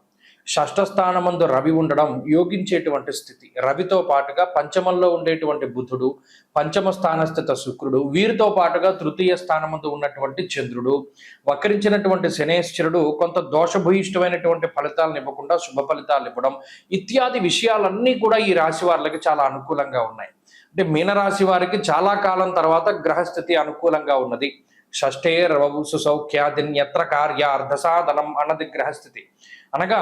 షష్ఠ స్థానమందు రవి ఉండడం యోగించేటువంటి స్థితి. రవితో పాటుగా పంచమంలో ఉండేటువంటి బుధుడు, పంచమ స్థానస్థిత శుక్రుడు, వీరితో పాటుగా తృతీయ స్థానమందు ఉన్నటువంటి చంద్రుడు, వక్రించినటువంటి శనేశ్వరుడు కొంత దోషభూయిష్టమైనటువంటి ఫలితాలను ఇవ్వకుండా శుభ ఫలితాలు ఇవ్వడం ఇత్యాది విషయాలన్నీ కూడా ఈ రాశి వారికి చాలా అనుకూలంగా ఉన్నాయి. అంటే మీనరాశి వారికి చాలా కాలం తర్వాత గ్రహస్థితి అనుకూలంగా ఉన్నది. షష్ఠే రవవు సుసౌఖ్యాదిన్యత్ర కార్యార్థ సాధనం అన్నది గ్రహస్థితి. అనగా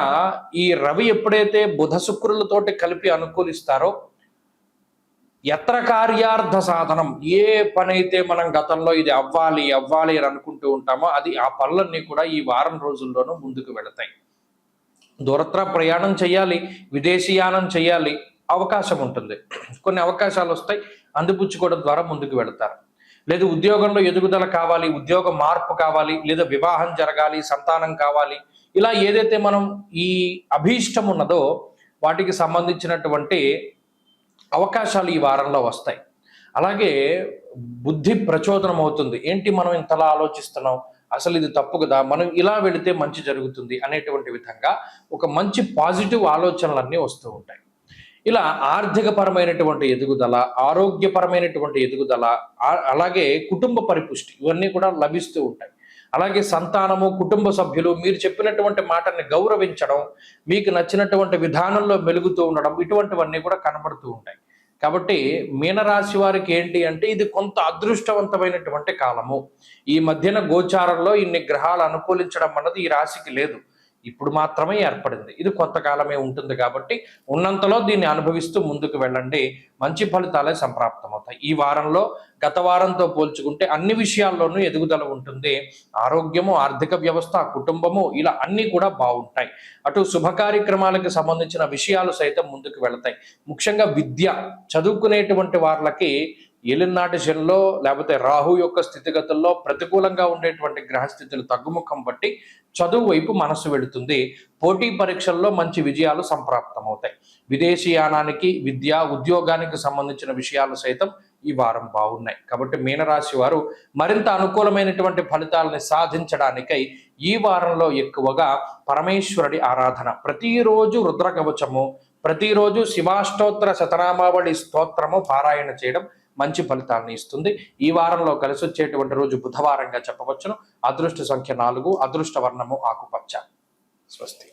ఈ రవి ఎప్పుడైతే బుధ శుక్రులతోటి కలిపి అనుకూలిస్తారో యత్ర కార్యార్థ సాధనం, ఏ పని అయితే మనం గతంలో ఇది అవ్వాలి అవ్వాలి అని అనుకుంటూ ఉంటామో అది ఆ పనులన్నీ కూడా ఈ వారం రోజుల్లోనూ ముందుకు వెళతాయి. దూరత్ర ప్రయాణం చేయాలి, విదేశీయానం చేయాలి, అవకాశం ఉంటుంది. కొన్ని అవకాశాలు వస్తాయి, అందిపుచ్చుకోవడం ద్వారా ముందుకు వెళతారు. లేదు ఉద్యోగంలో ఎదుగుదల కావాలి, ఉద్యోగ మార్పు కావాలి, లేదా వివాహం జరగాలి, సంతానం కావాలి, ఇలా ఏదైతే మనం ఈ అభీష్టం ఉన్నదో వాటికి సంబంధించినటువంటి అవకాశాలు ఈ వారంలో వస్తాయి. అలాగే బుద్ధి ప్రచోదనం అవుతుంది. ఏంటి మనం ఇంతలా ఆలోచిస్తున్నాం, అసలు ఇది తప్పు కదా, మనం ఇలా వెళితే మంచి జరుగుతుంది అనేటువంటి విధంగా ఒక మంచి పాజిటివ్ ఆలోచనలన్నీ వస్తూ ఉంటాయి. ఇలా ఆర్థికపరమైనటువంటి ఎదుగుదల, ఆరోగ్యపరమైనటువంటి ఎదుగుదల, అలాగే కుటుంబ పరిపుష్టి ఇవన్నీ కూడా లభిస్తూ ఉంటాయి. అలాగే సంతానము, కుటుంబ సభ్యులు మీరు చెప్పినటువంటి మాటని గౌరవించడం, మీకు నచ్చినటువంటి విధానంలో మెలుగుతూ ఉండడం, ఇటువంటివన్నీ కూడా కనబడుతూ ఉంటాయి. కాబట్టి మీనరాశి వారికి ఏంటి అంటే ఇది కొంత అదృష్టవంతమైనటువంటి కాలము. ఈ మధ్యన గోచారంలో ఇన్ని గ్రహాలు అనుకూలించడం అన్నది ఈ రాశికి లేదు, ఇప్పుడు మాత్రమే ఏర్పడింది. ఇది కొంతకాలమే ఉంటుంది కాబట్టి ఉన్నంతలో దీన్ని అనుభవిస్తూ ముందుకు వెళ్ళండి, మంచి ఫలితాలే సంప్రాప్తమవుతాయి. ఈ వారంలో గత వారంతో పోల్చుకుంటే అన్ని విషయాల్లోనూ ఎదుగుదల ఉంటుంది. ఆరోగ్యము, ఆర్థిక వ్యవస్థ, కుటుంబము ఇలా అన్నీ కూడా బాగుంటాయి. అటు శుభ కార్యక్రమాలకు సంబంధించిన విషయాలు సైతం ముందుకు వెళతాయి. ముఖ్యంగా విద్య చదువుకునేటువంటి వాళ్ళకి ఏలినాటి శనిలో లేకపోతే రాహు యొక్క స్థితిగతుల్లో ప్రతికూలంగా ఉండేటువంటి గ్రహస్థితులు తగ్గుముఖం బట్టి చదువు వైపు మనసు వెళుతుంది. పోటీ పరీక్షల్లో మంచి విజయాలు సంప్రాప్తమవుతాయి. విదేశీయానానికి, విద్య, ఉద్యోగానికి సంబంధించిన విషయాలు సైతం ఈ వారం బాగున్నాయి. కాబట్టి మీనరాశి వారు మరింత అనుకూలమైనటువంటి ఫలితాలని సాధించడానికై ఈ వారంలో ఎక్కువగా పరమేశ్వరుడి ఆరాధన, ప్రతిరోజు రుద్ర కవచము, ప్రతిరోజు శివాష్టోత్తర శతనామావళి స్తోత్రము పారాయణ చేయడం మంచి ఫలితాలను ఇస్తుంది. ఈ వారంలో కలిసి వచ్చేటువంటి రోజు బుధవారంగా చెప్పవచ్చును. అదృష్ట సంఖ్య 4, అదృష్ట వర్ణము ఆకుపచ్చ. స్వస్తి.